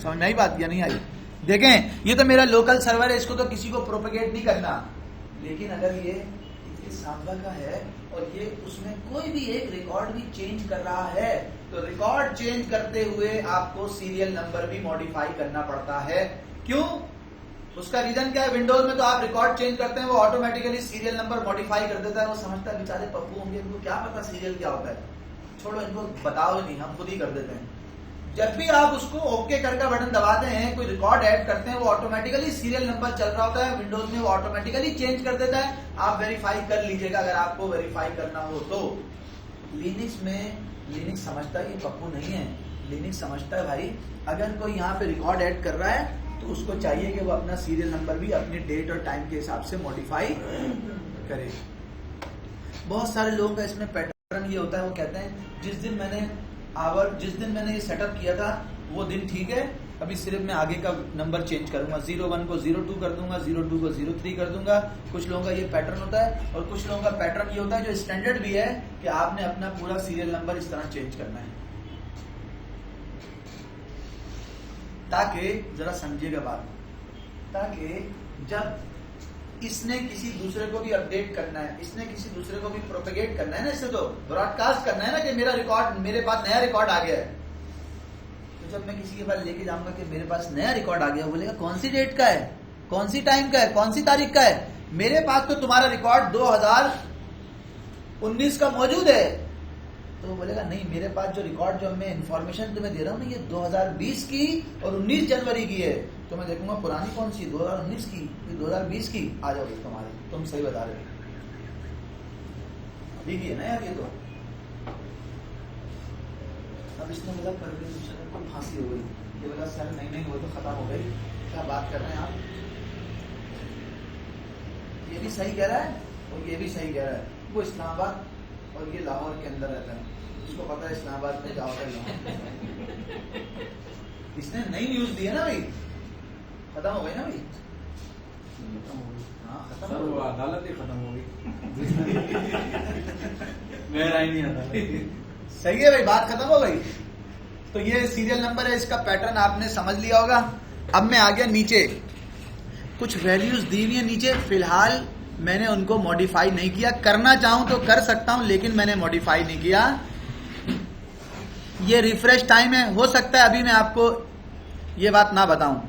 समझ में आई बात या नहीं आई? देखें, ये तो मेरा लोकल सर्वर है, इसको तो किसी को प्रोपेगेट नहीं करना। लेकिन अगर ये सांबा का है और ये उसमें कोई भी एक रिकॉर्ड भी चेंज कर रहा है तो रिकॉर्ड चेंज करते हुए आपको सीरियल नंबर भी मॉडिफाई करना पड़ता है। क्यों? उसका रीजन क्या है? विंडोज में तो आप रिकॉर्ड चेंज करते हैं, वो ऑटोमेटिकली सीरियल नंबर मॉडिफाई कर देता है। वो समझता है बेचारे पप्पू होंगे, इनको क्या पता सीरियल क्या होता है, छोड़ो इनको बताओ नहीं, हम खुद ही कर देते हैं। जब भी आप उसको ओके करके बटन दबाते हैं, कोई रिकॉर्ड ऐड करते हैं, वो ऑटोमेटिकली सीरियल नंबर चल रहा होता है विंडोज में, वो ऑटोमेटिकली चेंज कर देता है। आप वेरीफाई कर लीजिएगा अगर आपको वेरीफाई करना हो तो। लिनक्स में लिनक्स समझता है ये पप्पू नहीं है, लिनक्स समझता है भाई अगर कोई यहाँ पे रिकॉर्ड ऐड कर रहा है तो उसको चाहिए कि वो अपना सीरियल नंबर भी अपनी डेट और टाइम के हिसाब से मॉडिफाई करे। बहुत सारे लोगों का इसमें पैटर्न ये होता है, वो कहते हैं जिस दिन मैंने ये सेटअप किया था वो दिन ठीक है, अभी सिर्फ मैं आगे का नंबर चेंज करूंगा, 01 को 02 कर दूंगा, 02 को 03 कर दूंगा। कुछ लोगों का ये पैटर्न होता है, और कुछ लोगों का पैटर्न ये होता है जो स्टैंडर्ड भी है कि आपने अपना पूरा सीरियल नंबर इस तरह चेंज करना है। ताकि जरा समझिएगा बात, ताकि जब इसने किसी दूसरे को भी अपडेट करना है, इसने किसी दूसरे को भी प्रोपेगेट करना है ना, इससे तो ब्रॉडकास्ट करना है ना कि मेरा रिकॉर्ड, मेरे पास नया रिकॉर्ड आ गया है, तो जब मैं किसी के पास लेके जाऊंगा कि मेरे पास नया रिकॉर्ड आ गया, बोलेगा कौन सी डेट का है, कौन सी टाइम का है, कौन सी तारीख का है? मेरे पास तो तुम्हारा रिकॉर्ड 2019 का मौजूद है। तो वो बोलेगा नहीं, मेरे पास जो रिकॉर्ड, जो मैं इंफॉर्मेशन तुम्हें दे रहा हूँ ना, ये 2020 की और 19 जनवरी की है। तो मैं देखूंगा पुरानी कौन सी, 2019 की, 2020 की, आ जाओ तुम्हारी, तुम सही बता रहे हो, अभी की है ना यार ये तो। अब इसने बोला परवेज को फांसी हो गई, ये बोला सर नहीं वो तो खत्म हो गई, क्या बात कर रहे हैं आप? ये भी सही कह रहा है और ये भी सही कह रहा है। वो इस्लामाबाद और ये लाहौर के अंदर रहता है, उसको पता है इस्लामाबाद में क्या होता है। इसने नई न्यूज दी है ना भाई, खत्म हो गई ना भाई, हाँ खत्म हो गई, अदालत ही खत्म हो गई। मेरा ही नहीं आता। सही है भाई, बात खत्म हो गई। तो ये सीरियल नंबर है, इसका पैटर्न आपने समझ लिया होगा। अब मैं आ गया नीचे, कुछ वैल्यूज दी हुई है नीचे, फिलहाल मैंने उनको मॉडिफाई नहीं किया, करना चाहूं तो कर सकता हूं लेकिन मैंने मॉडिफाई नहीं किया। ये रिफ्रेश टाइम है, हो सकता है अभी मैं आपको ये बात ना बताऊं,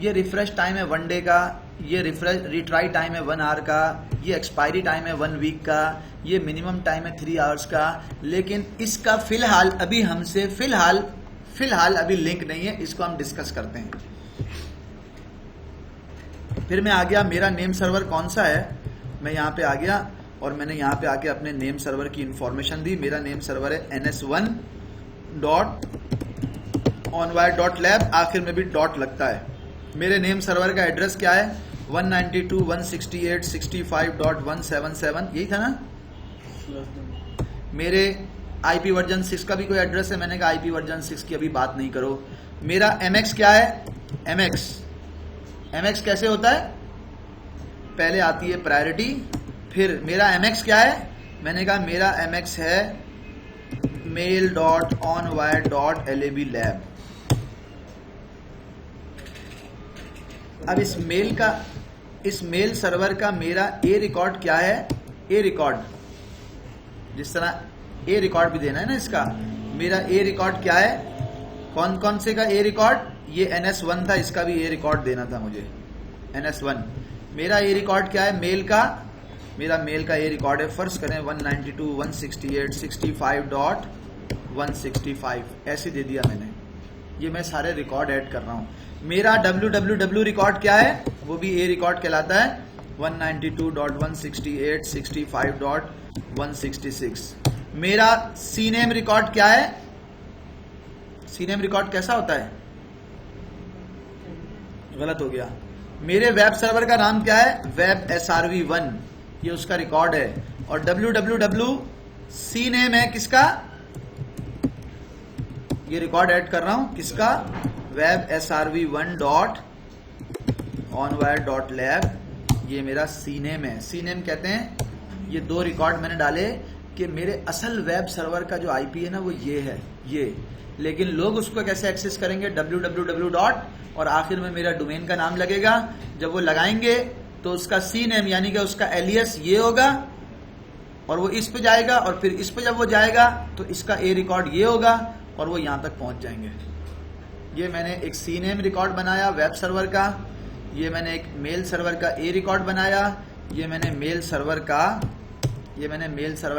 ये रिफ्रेश टाइम है 1 डे का, ये रिट्राई टाइम है 1 आवर का, ये एक्सपायरी टाइम है 1 वीक का, ये मिनिमम टाइम है 3 आवर्स का, लेकिन इसका फिलहाल अभी हमसे फिलहाल अभी लिंक नहीं है, इसको हम डिस्कस करते हैं। फिर मैं आ गया, मेरा नेम सर्वर कौन सा है, मैं यहाँ पे आ गया और मैंने यहाँ पे आके अपने नेम सर्वर की इंफॉर्मेशन दी। मेरा नेम सर्वर है ns1.onwire.lab, आखिर में भी डॉट लगता है। मेरे नेम सर्वर का एड्रेस क्या है, 192.168.65.177, यही था ना। मेरे आईपी वर्जन 6 का भी कोई एड्रेस है, मैंने कहा आईपी वर्जन 6 की अभी बात नहीं करो। मेरा एमएक्स क्या है, एमएक्स कैसे होता है, पहले आती है प्रायोरिटी, फिर मेरा एमएक्स क्या है, मैंने कहा मेरा एमएक्स है mail.onwire.lab। अब इस मेल सर्वर का मेरा ए रिकॉर्ड क्या है, ए रिकॉर्ड, जिस तरह ए रिकॉर्ड भी देना है ना इसका, मेरा ए रिकॉर्ड क्या है, कौन कौन से का ए रिकॉर्ड, ये NS1 था, इसका भी ए रिकॉर्ड देना था मुझे, NS1। मेरा ए रिकॉर्ड क्या है, मेल का, मेरा मेल का ए रिकॉर्ड है, फर्ज करें 192.168.65.165, ऐसे दे दिया मैंने। ये मैं सारे रिकॉर्ड ऐड कर रहा हूं। मेरा www रिकॉर्ड क्या है, वो भी ए रिकॉर्ड कहलाता है, 192.168.65.166। मेरा सीनेम रिकॉर्ड क्या है, सीनेम रिकॉर्ड कैसा होता है, गलत हो गया। मेरे वेब सर्वर का नाम क्या है, वेब SRV1, ये उसका रिकॉर्ड है। और www सीनेम है किसका, ये रिकॉर्ड ऐड कर रहा हूं किसका, वेब SRV1.onwire.lab, ये मेरा सीनेम है। सीनेम कहते हैं, ये 2 रिकॉर्ड मैंने डाले कि मेरे असल वेब सर्वर का जो आईपी है ना वो ये है, ये, लेकिन लोग उसको कैसे एक्सेस करेंगे, www. और आखिर में मेरा डोमेन का नाम लगेगा। जब वो लगाएंगे तो उसका सीनेम यानी कि उसका एलियस ये होगा, और वो इस पे जाएगा, और फिर इस पे जब वो जाएगा तो इसका ए रिकॉर्ड ये होगा, और वो यहां तक पहुंच जाएंगे। ये मैंने एक सीनेम रिकॉर्ड बनाया वेब सर्वर का। ये मैंने एक मेल सर्वर का ए रिकॉर्ड बनाया, ये मैंने मेल सर्वर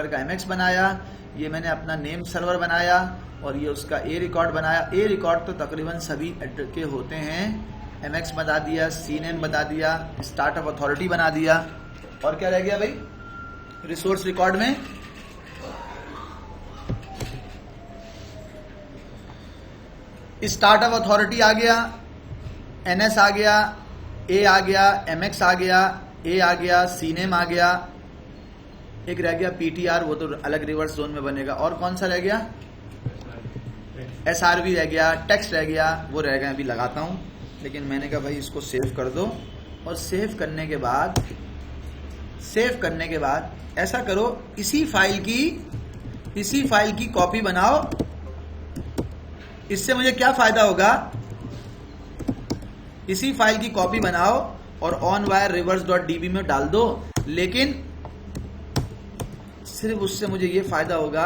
का MX बनाया, ये मैंने अपना नेम सर्वर बनाया और ये उसका ए रिकॉर्ड बनाया। ए रिकॉर्ड तो तकरीबन सभी के होते हैं। MX बता दिया, CNAME बता दिया, स्टार्टअप अथॉरिटी बना दिया, और क्या रह गया भाई रिसोर्स रिकॉर्ड में? स्टार्टअप अथॉरिटी आ गया, NS आ गया, A आ गया, MX आ गया, A आ गया, CNAME आ गया, एक रह गया PTR, वो तो अलग रिवर्स जोन में बनेगा। और कौन सा रह गया? SRV रह गया, टेक्स्ट रह गया, वो रह गया अभी लगाता हूं। लेकिन मैंने कहा भाई इसको सेव कर दो, और सेव करने के बाद ऐसा करो, इसी फाइल की कॉपी बनाओ। इससे मुझे क्या फायदा होगा? इसी फाइल की कॉपी बनाओ और onWire_reverse.db में डाल दो। लेकिन सिर्फ उससे मुझे ये फायदा होगा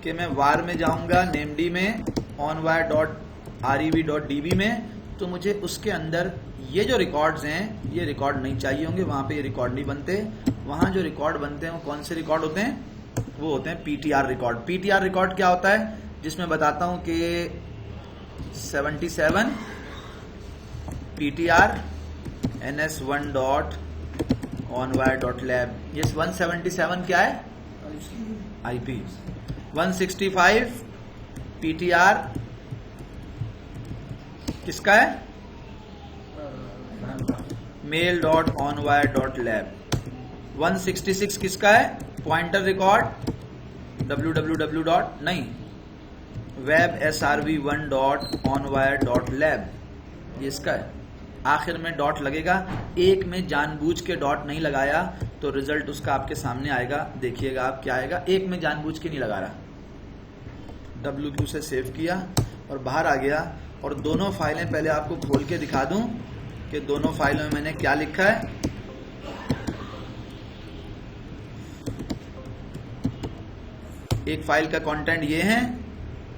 कि मैं वार में जाऊंगा, नेमडी में, onWire.rev.db में, तो मुझे उसके अंदर ये जो रिकॉर्ड्स हैं ये रिकॉर्ड नहीं चाहिए होंगे। वहां पे ये रिकॉर्ड नहीं बनते। वहां जो रिकॉर्ड बनते हैं वो कौन से रिकॉर्ड होते हैं? वो होते हैं PTR रिकॉर्ड। PTR रिकॉर्ड क्या होता है? जिसमें बताता हूं कि 77 PTR ns1.onwire.lab, ये 177 क्या है? IP। 165 PTR किसका है? mail.onwire.lab। 166 किसका है? Pointer record www. नहीं, web srv1.onwire.lab, ये इसका है। आखिर में डॉट लगेगा, एक में जानबूझ के डॉट नहीं लगाया तो रिजल्ट उसका आपके सामने आएगा। देखिएगा आप क्या आएगा। एक में जानबूझ के नहीं लगा रहा, WQ से सेव किया और बाहर आ गया। और दोनों फाइलें पहले आपको खोल के दिखा दूं कि दोनों फाइलों में मैंने क्या लिखा है। एक फाइल का कंटेंट ये है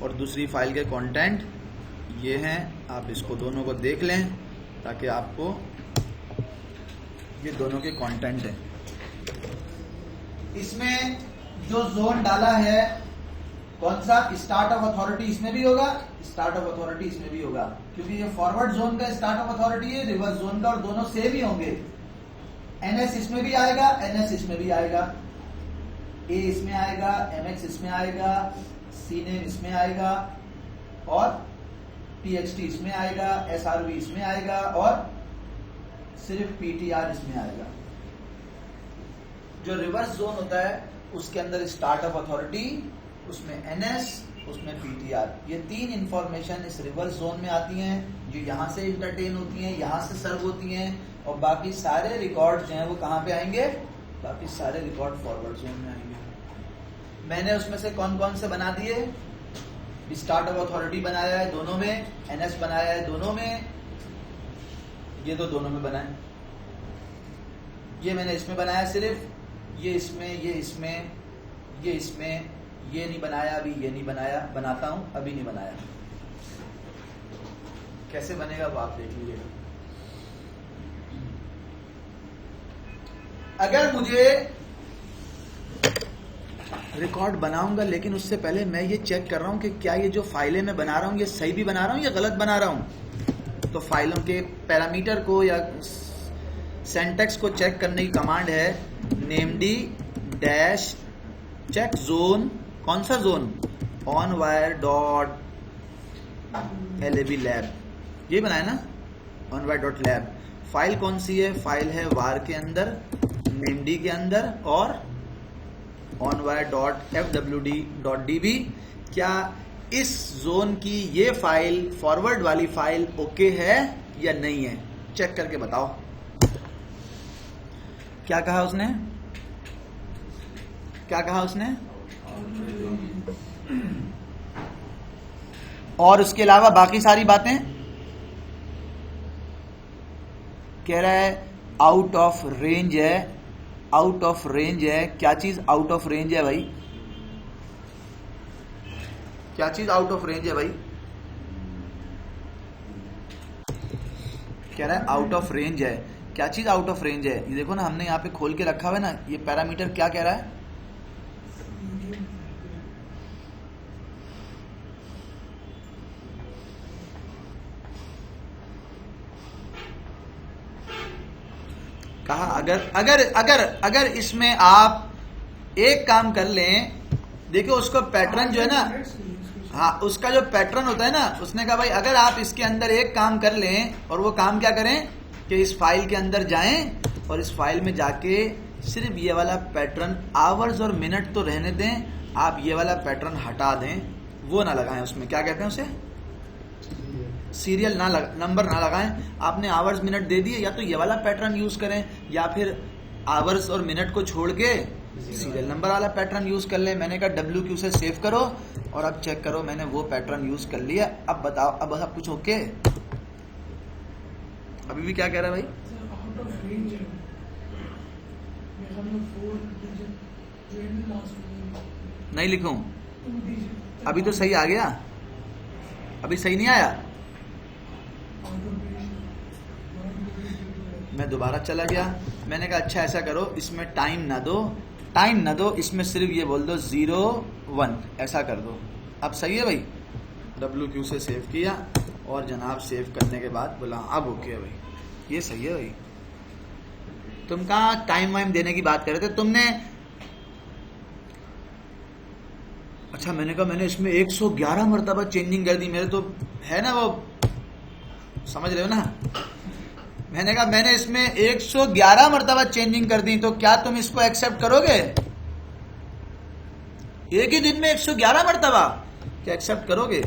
और दूसरी फाइल के कंटेंट ये हैं। आप इसको दोनों को देख लें ताकि आपको ये दोनों के कंटेंट हैं। इसमें जो जोन डाला है कौन सा? स्टार्टअप अथॉरिटी इसमें भी होगा, स्टार्टअप अथॉरिटी इसमें भी होगा, क्योंकि ये फॉरवर्ड जोन का स्टार्टअप अथॉरिटी है, रिवर्स जोन का, और दोनों सेम ही होंगे। NS इसमें भी आएगा, NS इसमें भी आएगा, A इसमें आएगा, MX इसमें आएगा, CNAME इसमें आएगा, और TXT इसमें आएगा, SRV इसमें आएगा, और सिर्फ PTR इसमें आएगा। जो रिवर्स जोन होता है उसके अंदर स्टार्टअप अथॉरिटी, उसमें NS, उसमें PTR, ये तीन इंफॉर्मेशन इस रिवर्स जोन में आती हैं, जो यहां से इंटरटेन होती हैं, यहां से सर्व होती हैं, और बाकी सारे रिकॉर्ड जो हैं वो कहां पे आएंगे? बाकी सारे रिकॉर्ड फॉरवर्ड जोन में आएंगे। मैंने उसमें से कौन कौन से बना दिए? स्टार्टअप अथॉरिटी बनाया है दोनों में, NS बनाया है दोनों में, ये तो दोनों में बनाए। ये मैंने इसमें बनाया सिर्फ, ये इसमें, ये इसमें, ये इसमें, ये नहीं बनाया अभी, ये नहीं बनाया, बनाता हूं, अभी नहीं बनाया। कैसे बनेगा वो आप देख लीजिएगा। अगर मुझे रिकॉर्ड बनाऊंगा, लेकिन उससे पहले मैं ये चेक कर रहा हूं कि क्या ये जो फाइलें मैं बना रहा हूं ये सही भी बना रहा हूं या गलत बना रहा हूं, तो फाइलों के पैरामीटर को या सिंटैक्स को चेक करने की कमांड है namd-check zone। कौन सा जोन? onwire.lab, ये बनाया ना, onwire.lab। फाइल कौन सी है? फाइल है var के अंदर, namd के अंदर, और onwire.fwd.db। क्या इस जोन की ये फाइल, फॉरवर्ड वाली फाइल, ओके है या नहीं है? चेक करके बताओ। क्या कहा उसने? क्या कहा उसने? और उसके अलावा बाकी सारी बातें कह रहा है आउट ऑफ रेंज है, आउट ऑफ रेंज है। क्या चीज आउट ऑफ रेंज है भाई? क्या चीज आउट ऑफ रेंज है भाई? कह रहा है आउट ऑफ रेंज है। क्या चीज आउट ऑफ रेंज है? ये देखो ना, हमने यहाँ पे खोल के रखा हुआ है ना, ये पैरामीटर क्या कह रहा है? कहा अगर अगर अगर अगर इसमें आप एक काम कर लें, देखो उसको पैटर्न जो है ना, हाँ उसका जो पैटर्न होता है ना, उसने कहा भाई अगर आप इसके अंदर एक काम कर लें, और वो काम क्या करें कि इस फाइल के अंदर जाएं और इस फाइल में जाके सिर्फ ये वाला पैटर्न आवर्स और मिनट तो रहने दें, आप ये वाला पैटर्न हटा दें, वो ना लगाएं उसमें। क्या कहते हैं उसे? सीरियल नंबर ना लगाएं। आपने आवर्स मिनट दे दिए, या तो ये वाला पैटर्न यूज करें, या फिर आवर्स और मिनट को छोड़ के सीरियल नंबर वाला पैटर्न यूज कर लें। मैंने कहा WQ से सेव करो और अब चेक करो, मैंने वो पैटर्न यूज कर लिया। अब बताओ, अब सब कुछ ओके? अभी भी क्या कह रहा है भाई? नहीं लिखूं? अभी तो सही आ गया, अभी सही नहीं आया? मैं दोबारा चला गया। मैंने कहा अच्छा ऐसा करो, इसमें टाइम ना दो, इसमें सिर्फ ये बोल दो 01, ऐसा कर दो। अब सही है भाई? WQ से सेव किया और जनाब सेव करने के बाद बोला अब ओके है भाई, ये सही है भाई। तुम कहाँ टाइम वाइम देने की बात कर रहे थे तुमने? अच्छा मैंने कहा मैंने इसमें 111 मरतबा चेंजिंग कर दी, मेरे तो है ना वो, समझ रहे हो ना? मैंने कहा मैंने इसमें 111 मरतबा चेंजिंग कर दी, तो क्या तुम इसको एक्सेप्ट करोगे? एक ही दिन में 111 मरतबा क्या एक्सेप्ट करोगे?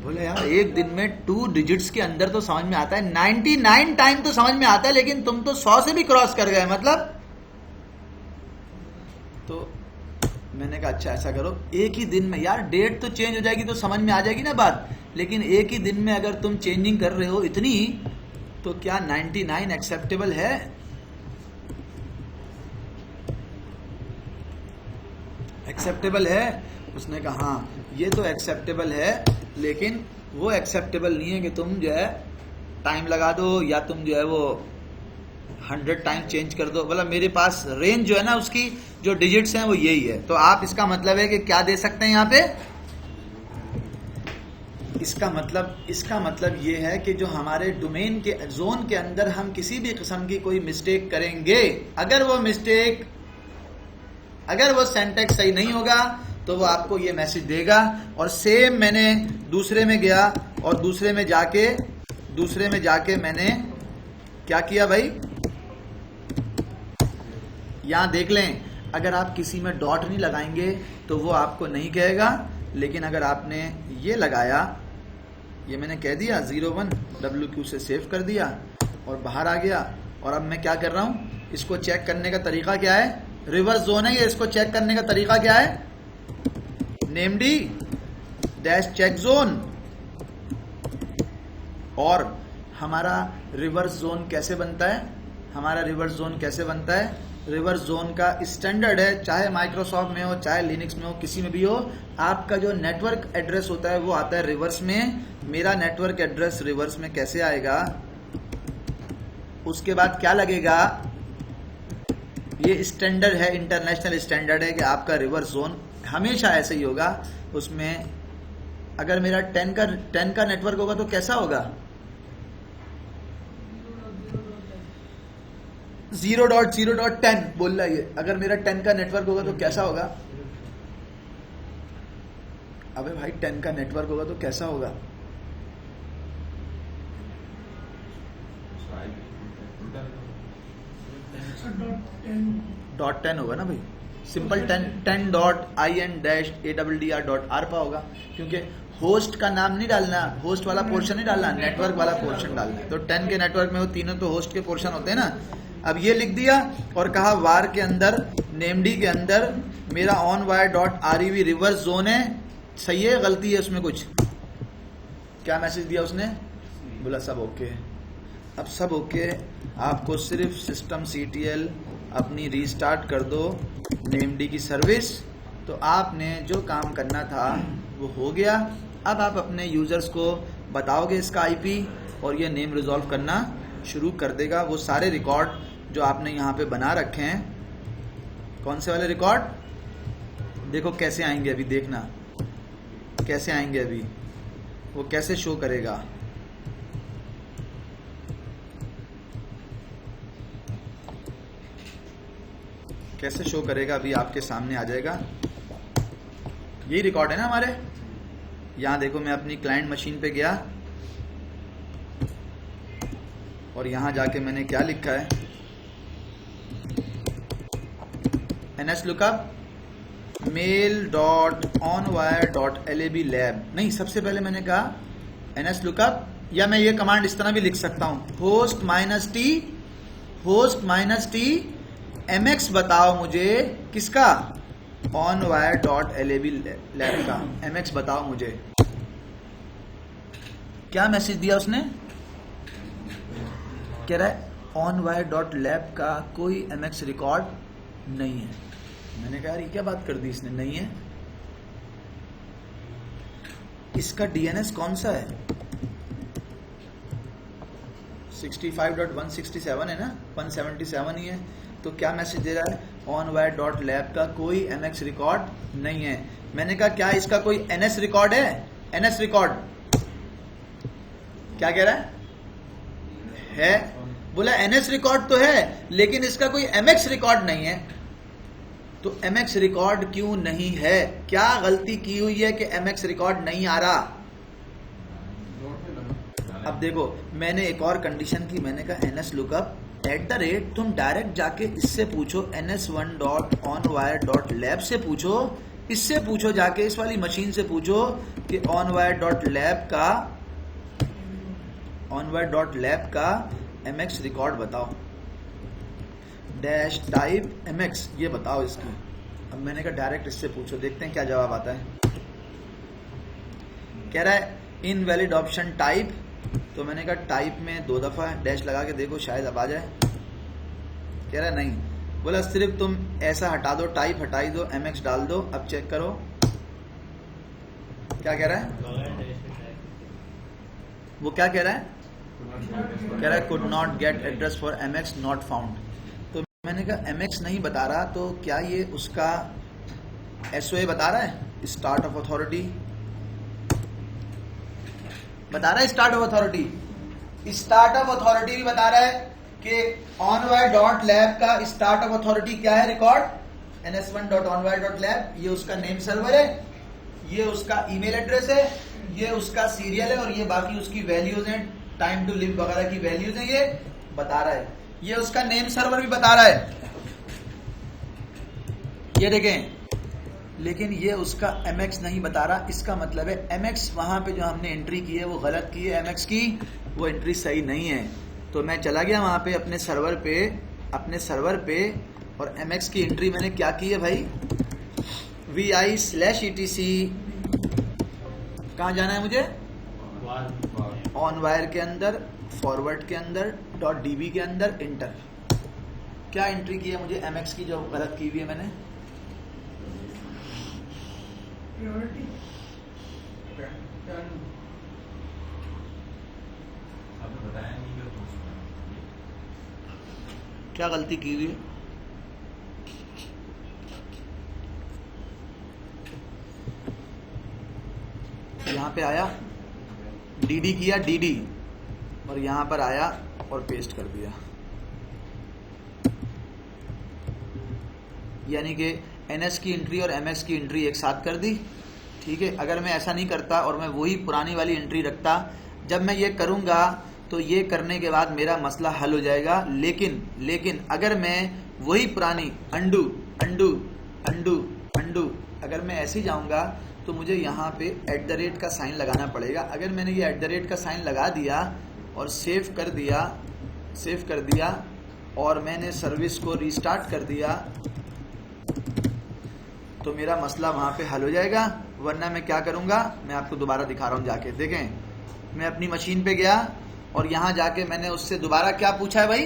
बोले यार एक दिन में 2 डिजिट्स के अंदर तो समझ में आता है, 99 टाइम तो समझ में आता है, लेकिन तुम तो 100 से भी क्रॉस कर गए मतलब। तो मैंने कहा अच्छा ऐसा करो, एक ही दिन में, यार डेट तो चेंज हो जाएगी तो समझ में आ जाएगी ना बात, लेकिन एक ही दिन में अगर तुम चेंजिंग कर रहे हो इतनी, तो क्या 99 एक्सेप्टेबल है? एक्सेप्टेबल है? उसने कहा हाँ ये तो एक्सेप्टेबल है, लेकिन वो एक्सेप्टेबल नहीं है कि तुम जो है टाइम लगा दो, या तुम जो है वो 100 टाइम चेंज कर दो। बोला मेरे पास रेंज जो है ना उसकी जो डिजिट्स हैं वो यही है। तो आप इसका मतलब है कि क्या दे सकते हैं यहाँ पे? इसका मतलब ये है कि जो हमारे डोमेन के जोन के अंदर हम किसी भी किस्म की कोई मिस्टेक करेंगे, अगर वो सिंटैक्स सही नहीं होगा तो वो आपको ये मैसेज देगा। और सेम मैंने दूसरे में गया और दूसरे में जाके मैंने क्या किया भाई, यहां देख लें, अगर आप किसी में डॉट नहीं लगाएंगे तो वो आपको नहीं कहेगा, लेकिन अगर आपने ये लगाया, ये मैंने कह दिया 01, WQ से सेव कर दिया और बाहर आ गया। और अब मैं क्या कर रहा हूं, इसको चेक करने का तरीका क्या है? रिवर्स जोन है ये, इसको चेक करने का तरीका क्या है? नेमd -check zone। और हमारा रिवर्स जोन कैसे बनता है? रिवर्स जोन का स्टैंडर्ड है, चाहे माइक्रोसॉफ्ट में हो, चाहे लिनक्स में हो, किसी में भी हो, आपका जो नेटवर्क एड्रेस होता है वो आता है रिवर्स में। मेरा नेटवर्क एड्रेस रिवर्स में कैसे आएगा? उसके बाद क्या लगेगा? ये स्टैंडर्ड है, इंटरनेशनल स्टैंडर्ड है कि आपका रिवर्स जोन हमेशा ऐसे ही होगा। उसमें अगर मेरा 10 का नेटवर्क होगा तो कैसा होगा? 0.0.10 बोल रहा है ये। अगर मेरा 10 का नेटवर्क होगा तो कैसा होगा? अबे भाई 10 का नेटवर्क होगा तो कैसा होगा? .10 होगा ना भाई, सिंपल 10.in-addr.arpa होगा, क्योंकि होस्ट का नाम नहीं डालना, होस्ट वाला पोर्शन नहीं डालना, नेटवर्क वाला पोर्शन डालना है। तो 10 के नेटवर्क में वो तीनों तो होस्ट के पोर्शन होते हैं ना। अब ये लिख दिया और कहा वार के अंदर, नेमd के अंदर मेरा onwire.rev रिवर्स जोन है। सही है, गलती है उसमें कुछ? क्या मैसेज दिया उसने? बोला सब ओके। अब सब ओके, आपको सिर्फ systemctl अपनी रीस्टार्ट कर दो नेमd की सर्विस, तो आपने जो काम करना था वो हो गया। अब आप अपने यूजर्स को बताओगे इसका आईपी और ये नेम रिजॉल्व करना शुरू कर देगा। वो सारे रिकॉर्ड जो आपने यहाँ पे बना रखे हैं, कौन से वाले रिकॉर्ड, देखो कैसे आएंगे अभी, देखना कैसे आएंगे अभी, वो कैसे शो करेगा। कैसे शो करेगा अभी आपके सामने आ जाएगा। यही रिकॉर्ड है ना हमारे। यहां देखो मैं अपनी क्लाइंट मशीन पे गया और यहां जाके मैंने क्या लिखा है, ns lookup mail dot on wire dot lab lab. नहीं, सबसे पहले मैंने कहा ns lookup, या मैं ये कमांड इस तरह भी लिख सकता हूं, होस्ट माइनस टी mx बताओ मुझे, किसका, on wire dot lab lab का mx बताओ मुझे। क्या मैसेज दिया उसने, कह रहा है ऑन वायर डॉट लैब का कोई mx रिकॉर्ड नहीं है। मैंने कहा यार ये क्या बात कर दी इसने, नहीं है। इसका DNS कौन सा है, 65.167 है ना, 177 ही है। तो क्या मैसेज दे रहा है, ऑन वायर डॉट लैब का कोई mx रिकॉर्ड नहीं है। मैंने कहा क्या इसका कोई ns रिकॉर्ड है, ns रिकॉर्ड, क्या कह रहा है, बोला ns रिकॉर्ड तो है लेकिन इसका कोई mx रिकॉर्ड नहीं है। तो mx रिकॉर्ड क्यों नहीं है, क्या गलती की हुई है कि mx रिकॉर्ड नहीं आ रहा। अब देखो मैंने एक और कंडीशन की, मैंने कहा ns lookup @ तुम डायरेक्ट जाके इससे पूछो, ns1.onwire.lab से पूछो, इससे पूछो जाके, इस वाली मशीन से पूछो कि onwire.lab का mx रिकॉर्ड बताओ, डैश टाइप mx ये बताओ इसकी। अब मैंने कहा डायरेक्ट इससे पूछो, देखते हैं क्या जवाब आता है। कह रहा है इनवैलिड ऑप्शन टाइप। तो मैंने कहा टाइप में 2 दफा डैश लगा के देखो शायद अब आ जाए। कह रहा है नहीं, बोला सिर्फ तुम ऐसा हटा दो, टाइप हटाई दो, mx डाल दो। अब चेक करो क्या कह रहा है, वो क्या कह रहा है, कह रहा है could not gate address for mx not found. तो मैंने कहा mx नहीं बता रहा, तो क्या ये उसका SOA बता रहा है, स्टार्ट ऑफ अथॉरिटी बता रहा है, start of authority, start of authority भी बता रहा है कि onwire.lab का स्टार्ट ऑफ अथॉरिटी क्या है, रिकॉर्ड ns1.onwire.lab। ये उसका नेम सर्वर है, ये उसका ईमेल एड्रेस है, ये उसका सीरियल है और ये बाकी उसकी वैल्यूज हैं, टाइम टू लिव वगैरह की वैल्यूज हैं, ये बता रहा है। ये उसका नेम सर्वर भी बता रहा है, ये देखें, लेकिन ये उसका mx नहीं बता रहा। इसका मतलब है mx वहां पे जो हमने एंट्री की है वो गलत की है, mx की वो एंट्री सही नहीं है। तो मैं चला गया वहां पे अपने सर्वर पे और mx की एंट्री मैंने क्या की है भाई, vi/etc, कहां जाना है मुझे, ऑन वायर के अंदर, फॉरवर्ड के अंदर, .db के अंदर, इंटर। क्या एंट्री की है मुझे mx की जो गलत की हुई है मैंने, क्या गलती की हुई, यहां पे आया dd किया, dd, और यहां पर आया और पेस्ट कर दिया, यानी कि ns की एंट्री और mx की एंट्री एक साथ कर दी। ठीक है, अगर मैं ऐसा नहीं करता और मैं वही पुरानी वाली एंट्री रखता, जब मैं ये करूंगा तो ये करने के बाद मेरा मसला हल हो जाएगा। लेकिन अगर मैं वही पुरानी अंडू अगर मैं ऐसे ही जाऊंगा तो मुझे यहाँ पे @ का साइन लगाना पड़ेगा। अगर मैंने ये @ का साइन लगा दिया और सेव कर दिया और मैंने सर्विस को रीस्टार्ट कर दिया तो मेरा मसला वहां पे हल हो जाएगा। वरना मैं क्या करूंगा, मैं आपको दोबारा दिखा रहा हूं, जाके देखें। मैं अपनी मशीन पे गया और यहां जाके मैंने उससे दोबारा क्या पूछा है भाई,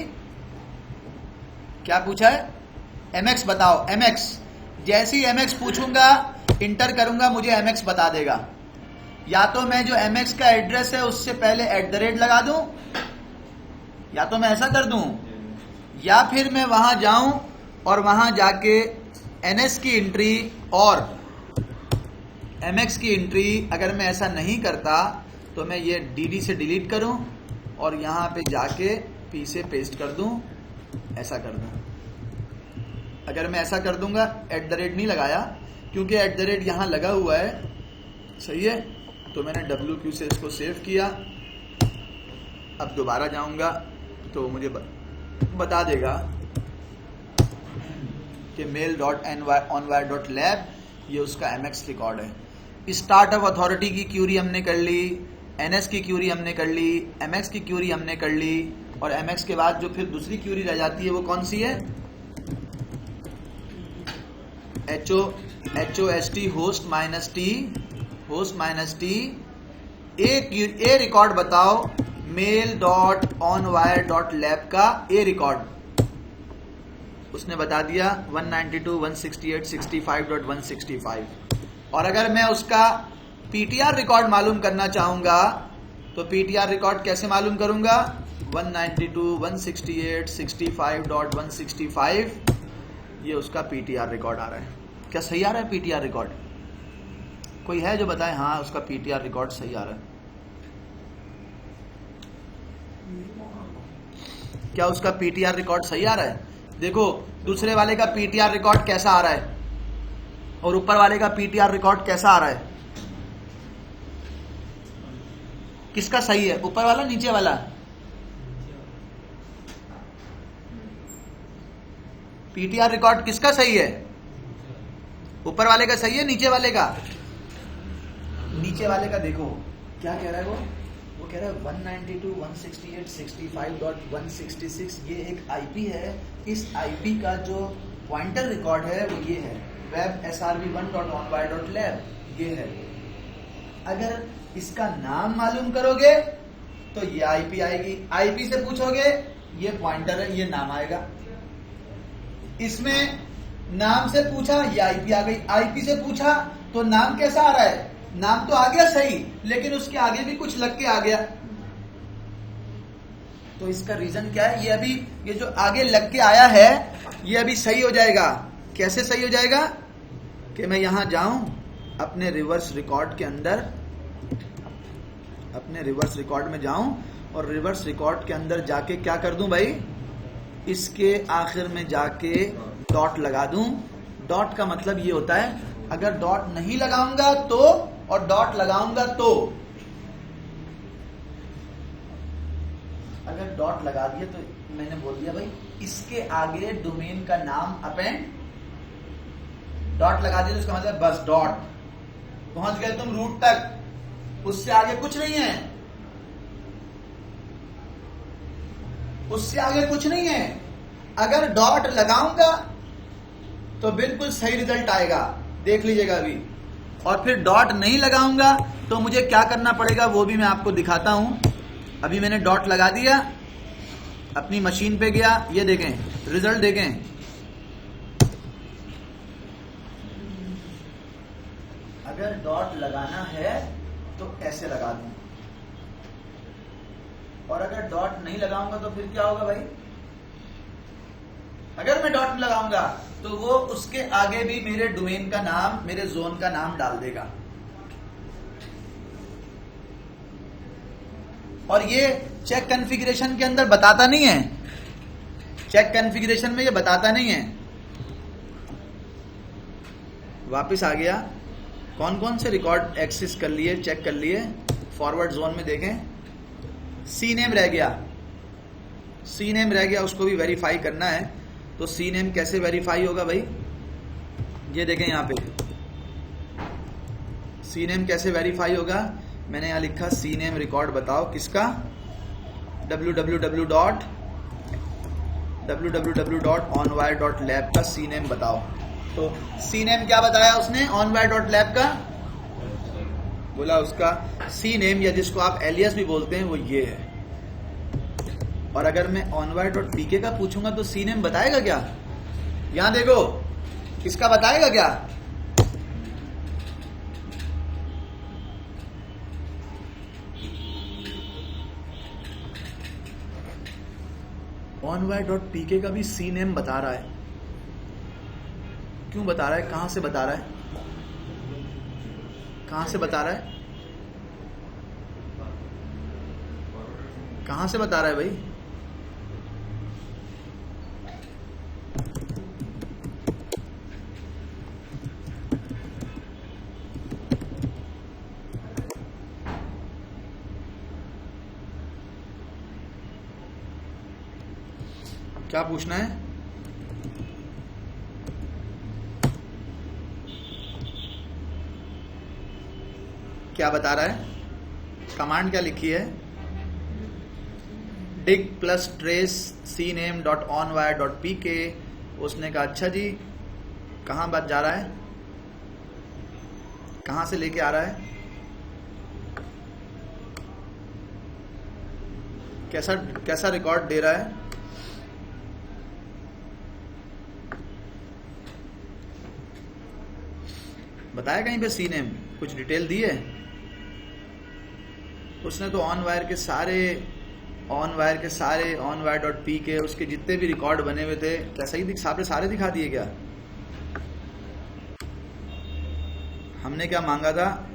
क्या पूछा है, mx बताओ, mx। जैसे ही mx पूछूंगा, इंटर करूंगा, मुझे mx बता देगा। या तो मैं जो एमएक्स का एड्रेस है उससे पहले @ लगा दूं, या तो मैं ऐसा कर दूं, या फिर मैं वहां जाऊं और वहां जाके एनएस की एंट्री और एमएक्स की एंट्री, अगर मैं ऐसा नहीं करता तो मैं ये डीडी से डिलीट करूं और यहां पे जाके पी से पेस्ट कर दूं, ऐसा कर दूं। अगर मैं ऐसा कर दूंगा, @ नहीं लगाया क्योंकि @ यहां लगा हुआ है, सही है, तो मैंने WQ से इसको सेव किया। अब दोबारा जाऊंगा तो मुझे बता देगा कि mail.onwire.lab ये उसका MX रिकॉर्ड है। स्टार्ट ऑफ अथॉरिटी की क्यूरी हमने कर ली, NS की क्यूरी हमने कर ली, MX की क्यूरी हमने कर ली, और MX के बाद जो फिर दूसरी क्यूरी रह जाती है वो कौन सी है? HOST host minus T A record बताओ, mail.onwire.lab का ए रिकॉर्ड उसने बता दिया 192.168.65.165। और अगर मैं उसका PTR रिकॉर्ड मालूम करना चाहूंगा तो PTR रिकॉर्ड कैसे मालूम करूंगा? 192.168.65.165 ये उसका PTR रिकॉर्ड आ रहा है। क्या सही आ रहा है PTR रिकॉर्ड? कोई है जो बताए हाँ उसका PTR रिकॉर्ड सही आ रहा है? क्या उसका PTR रिकॉर्ड सही आ रहा है? देखो दूसरे वाले का PTR रिकॉर्ड कैसा आ रहा है और ऊपर वाले का PTR रिकॉर्ड कैसा आ रहा है? किसका सही है, ऊपर वाला नीचे वाला? PTR रिकॉर्ड किसका सही है? ऊपर वाले का सही है, नीचे वाले का? नीचे वाले का देखो क्या कह रहा है वो कह रहा है 192.168.65.166 ये एक आईपी है। इस आईपी का जो पॉइंटर रिकॉर्ड है वो ये है, web_srb1.onwire.lab ये है। अगर इसका नाम मालूम करोगे तो ये आईपी आएगी, आईपी से पूछोगे ये पॉइंटर है, ये नाम आएगा। इसमें नाम से पूछा ये आईपी आ गई, आईपी से पूछा तो नाम कैसा आ रहा है? नाम तो आ गया सही, लेकिन उसके आगे भी कुछ लग के आ गया। तो इसका रीजन क्या है? ये जो आगे लग के आया है ये अभी सही हो जाएगा। कैसे सही हो जाएगा? कि मैं यहां जाऊं अपने रिवर्स रिकॉर्ड के अंदर, अपने रिवर्स रिकॉर्ड में जाऊं और रिवर्स रिकॉर्ड के अंदर जाके क्या कर दूं भाई? इसके आखिर में जाके डॉट लगा दूं। डॉट का मतलब ये होता है अगर डॉट नहीं लगाऊंगा तो, और डॉट लगाऊंगा तो। अगर डॉट लगा दिया तो मैंने बोल दिया भाई इसके आगे डोमेन का नाम अपेंड, डॉट लगा दिया तो उसका मतलब बस डॉट, पहुंच गए तुम रूट तक, उससे आगे कुछ नहीं है, उससे आगे कुछ नहीं है। अगर डॉट लगाऊंगा तो बिल्कुल सही रिजल्ट आएगा, देख लीजिएगा अभी। और फिर डॉट नहीं लगाऊंगा तो मुझे क्या करना पड़ेगा वो भी मैं आपको दिखाता हूं। अभी मैंने डॉट लगा दिया, अपनी मशीन पे गया, ये देखें रिजल्ट देखें। अगर डॉट लगाना है तो ऐसे लगा दूं, और अगर डॉट नहीं लगाऊंगा तो फिर क्या होगा भाई? अगर मैं डॉट लगाऊंगा तो वो उसके आगे भी मेरे डोमेन का नाम, मेरे जोन का नाम डाल देगा। और ये चेक कॉन्फ़िगरेशन के अंदर बताता नहीं है, चेक कॉन्फ़िगरेशन में ये बताता नहीं है। वापस आ गया, कौन कौन से रिकॉर्ड एक्सेस कर लिए, चेक कर लिए। फॉरवर्ड जोन में देखें, सी नेम रह गया, सी नेम रह गया, उसको भी वेरीफाई करना है। तो सी नेम कैसे वेरीफाई होगा भाई? ये देखें यहां पे सी नेम कैसे वेरीफाई होगा। मैंने यहां लिखा सी नेम रिकॉर्ड बताओ किसका, www.onwire.lab का सी नेम बताओ। तो सी नेम क्या बताया उसने onwire.lab का? बोला उसका सी नेम, या जिसको आप एलियस भी बोलते हैं, वो ये है। और अगर मैं onwire.pk का पूछूंगा तो सी नेम बताएगा क्या? यहां देखो, इसका बताएगा क्या? onwire.pk का भी सी नेम बता रहा है। क्यों बता रहा है? कहां से बता रहा है? कहां से बता रहा है? कहां से बता रहा है भाई? क्या पूछना है? क्या बता रहा है? कमांड क्या लिखी है? dig plus trace cname.onwire.pk। उसने कहा अच्छा जी, कहां बात जा रहा है? कहां से लेके आ रहा है? कैसा रिकॉर्ड दे रहा है? बताया कहीं पे सी नेम? कुछ डिटेल दी है? उसने तो ऑनवायर के सारे onwire.pk उसके जितने भी रिकॉर्ड बने हुए थे क्या सही सारे दिखा दिए क्या? हमने क्या मांगा था?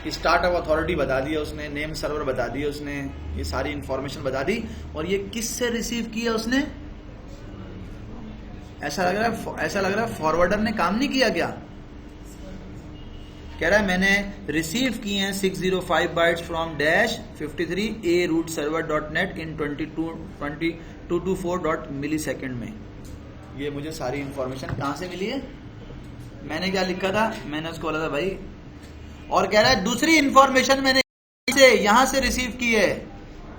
स्टार्ट ऑफ अथॉरिटी बता दिया उसने, नेम सर्वर बता दिया उसने, ये सारी इंफॉर्मेशन बता दी। और ये किससे रिसीव किया उसने? ऐसा लग रहा है फॉरवर्डर ने काम नहीं किया क्या? कह रहा है मैंने रिसीव किए हैं 605 bytes from dash 53 a root server.net in 2224 millisecond में। ये मुझे सारी इंफॉर्मेशन कहां से मिली है? मैंने क्या लिखा था? मैंने उसको बोला था भाई, और कह रहा है दूसरी इंफॉर्मेशन मैंने यहां से रिसीव की है।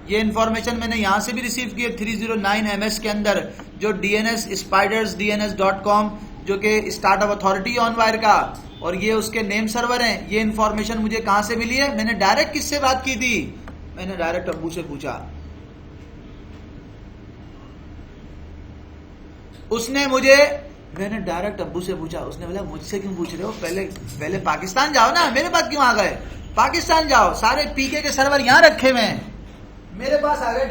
ये इंफॉर्मेशन मैंने यहां से भी रिसीव की है 309 ms के अंदर, जो DNS spiders dns.com जो कि स्टार्ट ऑफ अथॉरिटी ऑनवायर का, और ये उसके नेम सर्वर हैं। ये इंफॉर्मेशन मुझे कहां से मिली है? मैंने डायरेक्ट किससे बात की थी? मैंने डायरेक्ट अब्बू से पूछा। मैंने डायरेक्ट अब्बू से पूछा। उसने बोला मुझसे क्यों पूछ रहे हो? पहले पाकिस्तान जाओ ना, मेरे पास क्यों आ गए? पाकिस्तान जाओ, सारे पीके के सर्वर यहां रखे हुए हैं, मेरे पास आ गए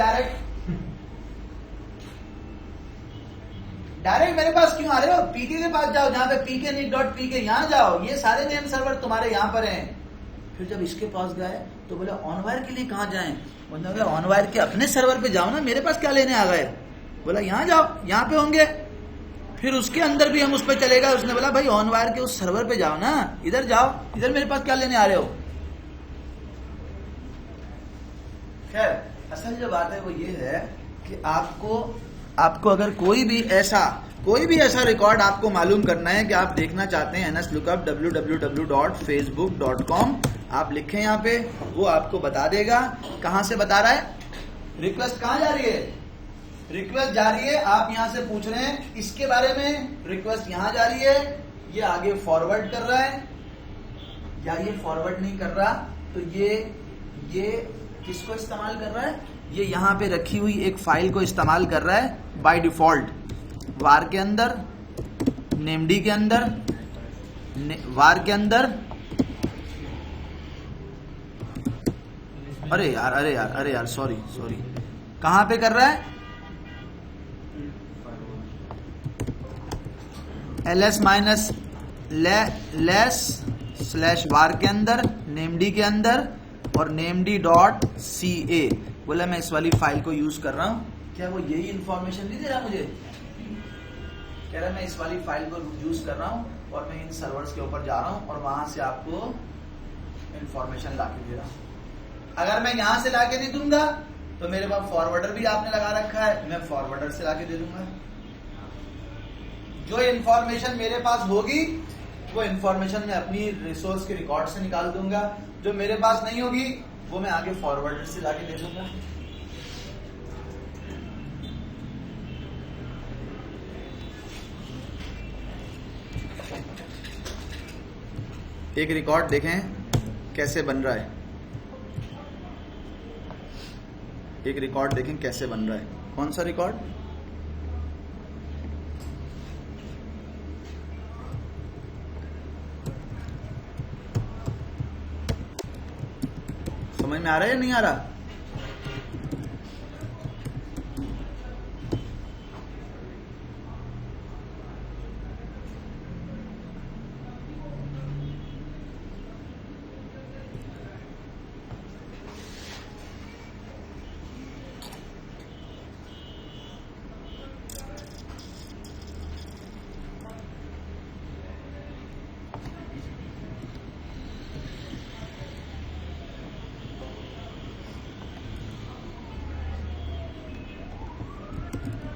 डायरेक्ट मेरे पास क्यों आ रहे हो? पीके के पास जाओ, जहां पे pk.pk यहां जाओ, ये सारे नेम सर्वर तुम्हारे यहां पर हैं। फिर जब इसके पास गए तो बोले ऑनवायर के लिए कहां जाएं? बोला ऑनवायर के अपने सर्वर पे जाओ ना, मेरे पास क्या लेने आ गए? बोला यहां जाओ, यहां पे होंगे। फिर उसके अंदर भी हम उस पर चले गए। उसने बोला भाई ऑनवायर के उस सर्वर पे जाओ ना, इधर जाओ, इधर मेरे पास क्या लेने आ रहे हो? खैर असल जो बात है वो ये है कि आपको अगर कोई भी ऐसा रिकॉर्ड आपको मालूम करना है कि आप देखना चाहते हैं nslookup www.facebook.com, आप लिखें यहाँ पे, वो आपको बता देगा। कहां से बता रहा है? रिक्वेस्ट कहां जा रही है? रिक्वेस्ट जा रही है, आप यहां से पूछ रहे हैं इसके बारे में, रिक्वेस्ट यहां जा रही है, ये आगे फॉरवर्ड कर रहा है या ये फॉरवर्ड नहीं कर रहा, तो ये किसको इस्तेमाल कर रहा है? ये यहां पे रखी हुई एक फाइल को इस्तेमाल कर रहा है बाय डिफॉल्ट, वार के अंदर, नेमडी के अंदर, वार के अंदर। अरे यार सॉरी कहां पे कर रहा है? ls-less/var के अंदर, नेमडी के अंदर, और namd.ca। बोला मैं इस वाली फाइल को यूज कर रहा हूं। क्या वो यही इंफॉर्मेशन नहीं दे रहा मुझे? कह रहा मैं इस वाली फाइल को यूज कर रहा हूं और मैं इन सर्वर्स के ऊपर जा रहा हूं और वहां से आपको इंफॉर्मेशन लाके दे रहा हूं। अगर मैं यहां से लाके नहीं दूंगा तो मेरे पास फॉरवर्डर भी आपने लगा रखा है, मैं फॉरवर्डर से लाके दे दूंगा। जो इंफॉर्मेशन मेरे पास होगी वो इंफॉर्मेशन मैं अपनी रिसोर्स के रिकॉर्ड से निकाल दूंगा, जो मेरे पास नहीं होगी वो मैं आगे फॉरवर्डर से लाके दे दूंगा। एक रिकॉर्ड देखें कैसे बन रहा है, एक रिकॉर्ड देखें कैसे बन रहा है। कौन सा रिकॉर्ड? समझ में आ रहा है या नहीं आ रहा?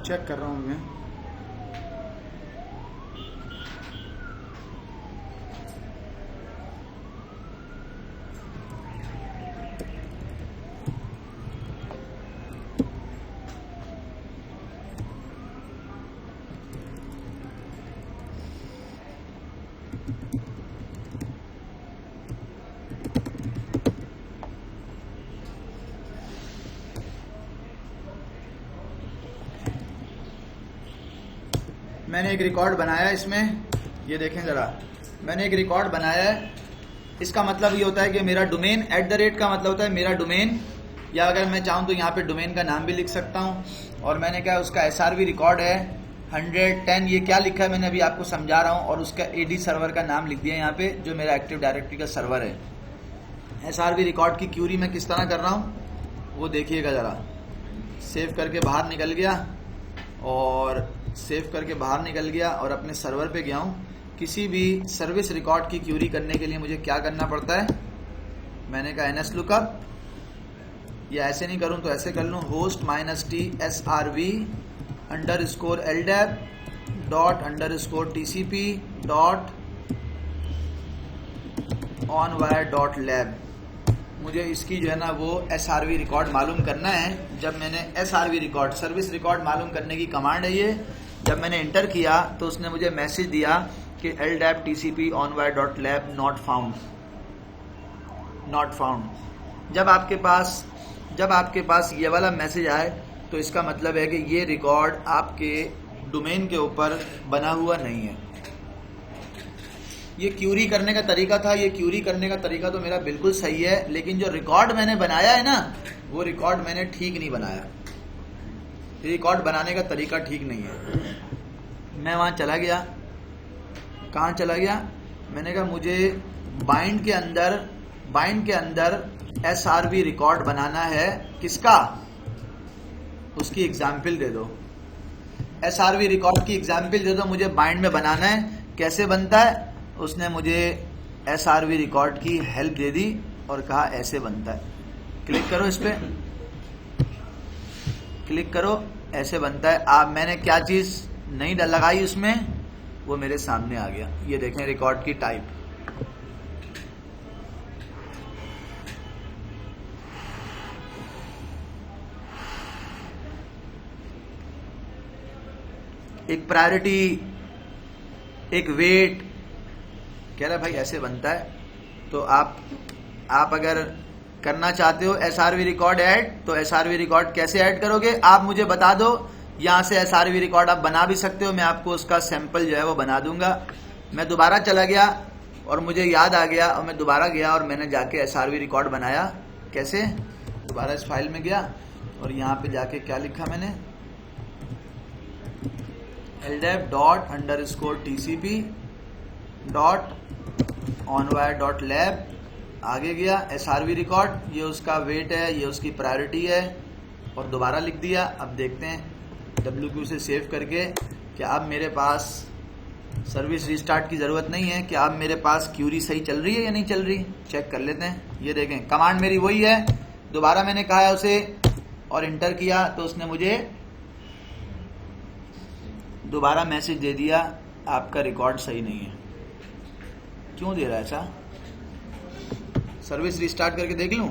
चेक कर रहा हूँ मैं। मैंने एक रिकॉर्ड बनाया है इसमें, ये देखें ज़रा, मैंने एक रिकॉर्ड बनाया है। इसका मतलब ये होता है कि मेरा डोमेन @ का मतलब होता है मेरा डोमेन, या अगर मैं चाहूँ तो यहाँ पे डोमेन का नाम भी लिख सकता हूँ। और मैंने क्या उसका SRV रिकॉर्ड है 110, ये क्या लिखा है मैंने अभी आपको समझा रहा हूँ। और उसका AD सर्वर का नाम लिख दिया यहाँ पे, जो मेरा एक्टिव डायरेक्टरी का सर्वर है। SRV रिकॉर्ड की क्यूरी मैं किस तरह कर रहा हूँ वो देखिएगा ज़रा। सेव करके बाहर निकल गया, और सेव करके बाहर निकल गया और अपने सर्वर पे गया हूँ। किसी भी सर्विस रिकॉर्ड की क्यूरी करने के लिए मुझे क्या करना पड़ता है, मैंने कहा NS लुकअप, या ऐसे नहीं करूँ तो ऐसे कर लूँ, host -t SRV _LDAP ._TCP .onwire.lab। मुझे इसकी जो है ना वो SRV रिकॉर्ड मालूम करना है। जब मैंने SRV रिकॉर्ड, सर्विस रिकॉर्ड मालूम करने की कमांड है ये, जब मैंने इंटर किया तो उसने मुझे मैसेज दिया कि LDAP TCP onwire.lab not found। जब आपके पास ये वाला मैसेज आए तो इसका मतलब है कि ये रिकॉर्ड आपके डोमेन के ऊपर बना हुआ नहीं है। ये क्यूरी करने का तरीका था, ये क्यूरी करने का तरीका तो मेरा बिल्कुल सही है, लेकिन जो रिकॉर्ड मैंने बनाया है ना, वो रिकॉर्ड मैंने ठीक नहीं बनाया। रिकॉर्ड बनाने का तरीका ठीक नहीं है। मैं वहाँ चला गया, कहाँ चला गया, मैंने कहा मुझे बाइंड के अंदर SRV रिकॉर्ड बनाना है। किसका? उसकी एग्जाम्पल दे दो। SRV रिकॉर्ड की एग्जाम्पल दे दो, मुझे बाइंड में बनाना है। कैसे बनता है? उसने मुझे SRV रिकॉर्ड की हेल्प दे दी और कहा ऐसे बनता है। क्लिक करो, इस पे क्लिक करो, ऐसे बनता है। आप मैंने क्या चीज नहीं लगाई उसमें, वो मेरे सामने आ गया। ये देखें रिकॉर्ड की टाइप, एक प्रायोरिटी, एक वेट, कह रहा भाई ऐसे बनता है। तो आप अगर करना चाहते हो SRV रिकॉर्ड ऐड, तो SRV रिकॉर्ड कैसे ऐड करोगे आप मुझे बता दो। यहाँ से SRV रिकॉर्ड आप बना भी सकते हो, मैं आपको उसका सैंपल जो है वो बना दूंगा। मैं दोबारा चला गया और मुझे याद आ गया, और मैं दोबारा गया और मैंने जाके SRV रिकॉर्ड बनाया। कैसे? दोबारा इस फाइल में गया और यहाँ पे जाके क्या लिखा मैंने, LDAP._TCP .onwire.lab। आगे गया SRV रिकॉर्ड, ये उसका वेट है, ये उसकी प्रायोरिटी है, और दोबारा लिख दिया। अब देखते हैं WQ से सेव करके कि अब मेरे पास सर्विस रिस्टार्ट की ज़रूरत नहीं है, कि अब मेरे पास क्यूरी सही चल रही है या नहीं चल रही, चेक कर लेते हैं। ये देखें कमांड मेरी वही है, दोबारा मैंने कहा है उसे और इंटर किया तो उसने मुझे दोबारा मैसेज दे दिया, आपका रिकॉर्ड सही नहीं है। क्यों दे रहा है ऐसा? सर्विस रिस्टार्ट करके देख लूं?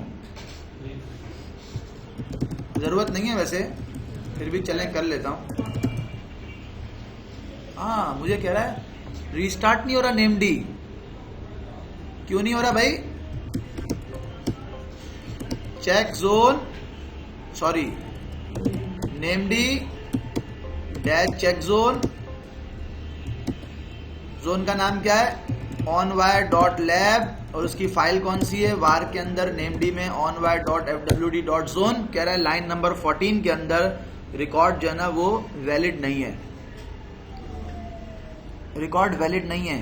जरूरत नहीं है वैसे, फिर भी चलें कर लेता हूं। हाँ, मुझे कह रहा है रिस्टार्ट नहीं हो रहा नेमड। क्यों नहीं हो रहा भाई? Check zone, sorry named dash check zone. Zone का नाम क्या है? onwire.lab, और उसकी फाइल कौन सी है? वार के अंदर नेमड में onwire.fwd.zone। कह रहा है लाइन नंबर 14 के अंदर रिकॉर्ड जो है ना वो वैलिड नहीं है। रिकॉर्ड वैलिड नहीं है।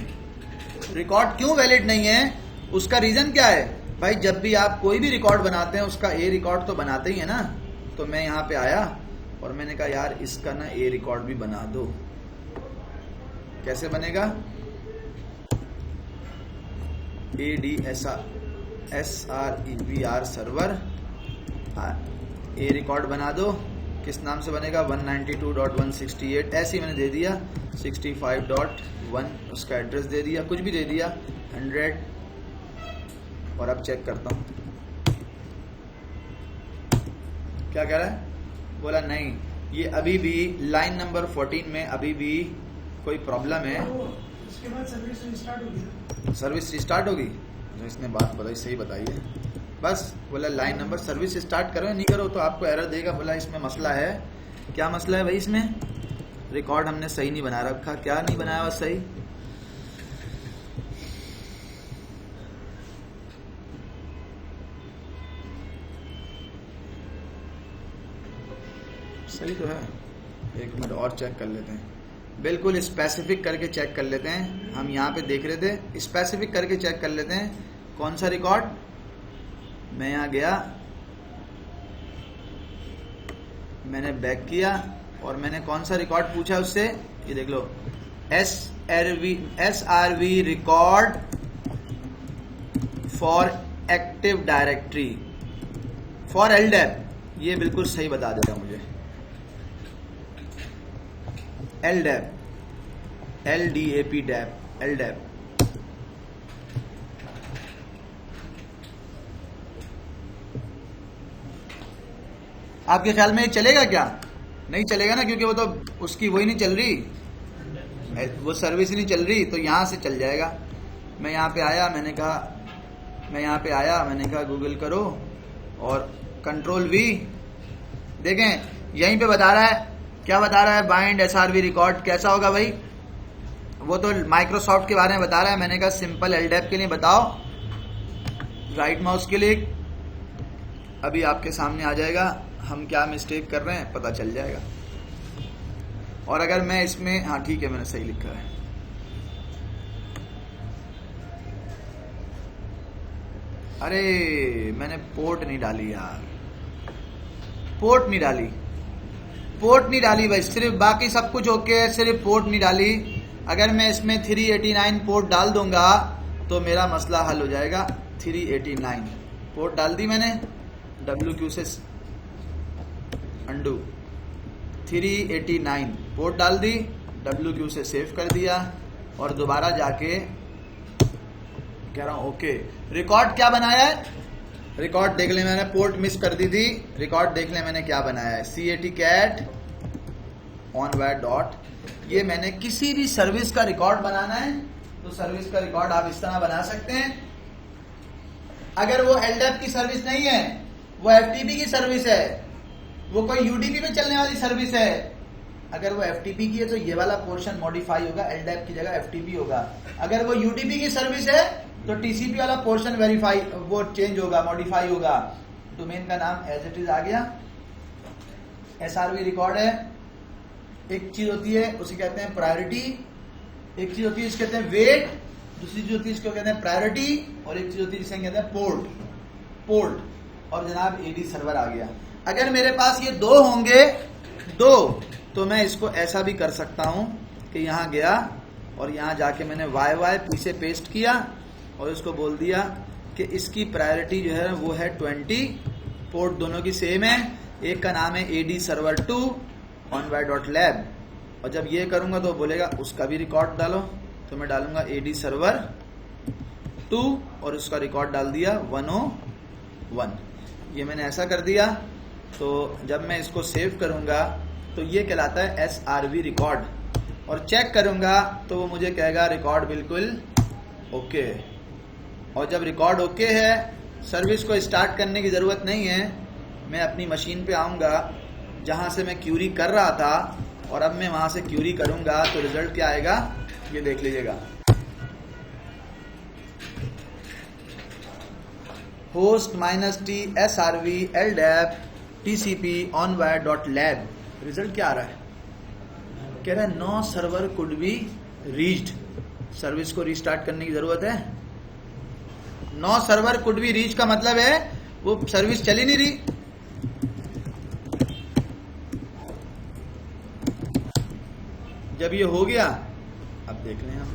रिकॉर्ड क्यों वैलिड नहीं है? उसका रीजन क्या है भाई? जब भी आप कोई भी रिकॉर्ड बनाते हैं उसका ए रिकॉर्ड तो बनाते ही है ना। तो मैं यहाँ पे आया और मैंने कहा यार इसका ना ए रिकॉर्ड भी बना दो। कैसे बनेगा? ADSREVR सर्वर ए रिकॉर्ड बना दो। किस नाम से बनेगा 192.168 ऐसे मैंने दे दिया 65.1 उसका एड्रेस दे दिया, कुछ भी दे दिया 100। और अब चेक करता हूँ क्या कह रहा है, बोला नहीं ये अभी भी लाइन नंबर 14 में अभी भी कोई प्रॉब्लम है। उसके बाद सर्विस रिस्टार्ट होगी। सर्विस रिस्टार्ट होगी, जो इसने बात बताई सही बताई है। बस बोला लाइन नंबर सर्विस स्टार्ट करो नहीं करो तो आपको एरर देगा। बोला इसमें मसला है। क्या मसला है भाई? इसमें रिकॉर्ड हमने सही नहीं बना रखा। क्या नहीं बनाया हुआ सही? सही तो है, एक मिनट और चेक कर लेते हैं। बिल्कुल स्पेसिफिक करके चेक कर लेते हैं। हम यहाँ पे देख रहे थे, स्पेसिफिक करके चेक कर लेते हैं कौन सा रिकॉर्ड। मैं यहाँ गया, मैंने बैक किया और मैंने कौन सा रिकॉर्ड पूछा उससे, ये देख लो SRV record for active directory for LDAP। ये बिल्कुल सही बता देगा मुझे। LDAP LDAP आपके ख्याल में ये चलेगा क्या? नहीं चलेगा ना, क्योंकि वो तो उसकी वही नहीं चल रही, वो सर्विस नहीं चल रही, तो यहां से चल जाएगा। मैं यहाँ पे आया, मैंने कहा गूगल करो और कंट्रोल V। देखें यहीं पे बता रहा है, क्या बता रहा है, बाइंड SRV रिकॉर्ड। कैसा होगा भाई? वो तो माइक्रोसॉफ्ट के बारे में बता रहा है। मैंने कहा सिंपल LDAP के लिए बताओ, राइट माउस क्लिक, अभी आपके सामने आ जाएगा हम क्या मिस्टेक कर रहे हैं, पता चल जाएगा। और अगर मैं इसमें, हाँ ठीक है मैंने सही लिखा है। अरे मैंने पोर्ट नहीं डाली यार, पोर्ट नहीं डाली भाई, सिर्फ बाकी सब कुछ ओके है, सिर्फ पोर्ट नहीं डाली। अगर मैं इसमें 389 पोर्ट डाल दूंगा तो मेरा मसला हल हो जाएगा। 389 पोर्ट डाल दी मैंने, WQ से अंडू, 389 पोर्ट डाल दी, WQ से सेव कर दिया और दोबारा जाके कह रहा हूं ओके। रिकॉर्ड क्या बनाया है? रिकॉर्ड देख ले, मैंने पोर्ट मिस कर दी थी। रिकॉर्ड देख ले मैंने क्या बनाया है, CAT OnWire डॉट। ये मैंने किसी भी सर्विस का रिकॉर्ड बनाना है तो सर्विस का रिकॉर्ड आप इस तरह बना सकते हैं। अगर वो LDAP की सर्विस नहीं है, वो FTP की सर्विस है, वो कोई UDP में चलने वाली सर्विस है, अगर वो FTP की है तो ये वाला पोर्शन मॉडिफाई होगा, LDAP की जगह FTP होगा। अगर वो UDP की सर्विस है तो TCP वाला पोर्शन वेरीफाई, वो चेंज होगा, मॉडिफाई होगा। डोमेन का नाम एज इट इज आ गया, SRV रिकॉर्ड है। एक चीज होती है उसे कहते हैं प्रायोरिटी, एक चीज होती है इसको कहते हैं वेट, दूसरी चीज होती है इसको कहते हैं प्रायोरिटी, और एक चीज होती है जिसे कहते हैं पोर्ट। और जनाब AD सर्वर आ गया। अगर मेरे पास ये दो होंगे, तो मैं इसको ऐसा भी कर सकता हूं कि यहां गया और यहां जाके मैंने YY पीछे पेस्ट किया और उसको बोल दिया कि इसकी प्रायोरिटी जो है वो है 20। पोर्ट दोनों की सेम है, एक का नाम है AD सर्वर 2 OnWire.lab। और जब ये करूंगा तो बोलेगा उसका भी रिकॉर्ड डालो, तो मैं डालूंगा AD सर्वर 2 और उसका रिकॉर्ड डाल दिया 101। ये मैंने ऐसा कर दिया। तो जब मैं इसको सेव करूंगा तो ये कहलाता है SRV रिकॉर्ड, और चेक करूंगा तो वो मुझे कहेगा रिकॉर्ड बिल्कुल ओके। और जब रिकॉर्ड ओके है, सर्विस को स्टार्ट करने की जरूरत नहीं है। मैं अपनी मशीन पे आऊंगा जहां से मैं क्यूरी कर रहा था, और अब मैं वहां से क्यूरी करूंगा तो रिजल्ट क्या आएगा ये देख लीजिएगा। Host -t SRV LDAP TCP OnWire.lab। Result क्या आ रहा है? कह रहा है no server could be reached. Service को रीस्टार्ट करने की जरूरत है। No server could be reach का मतलब है वो सर्विस चली नहीं रही। जब ये हो गया, अब देख लें हम,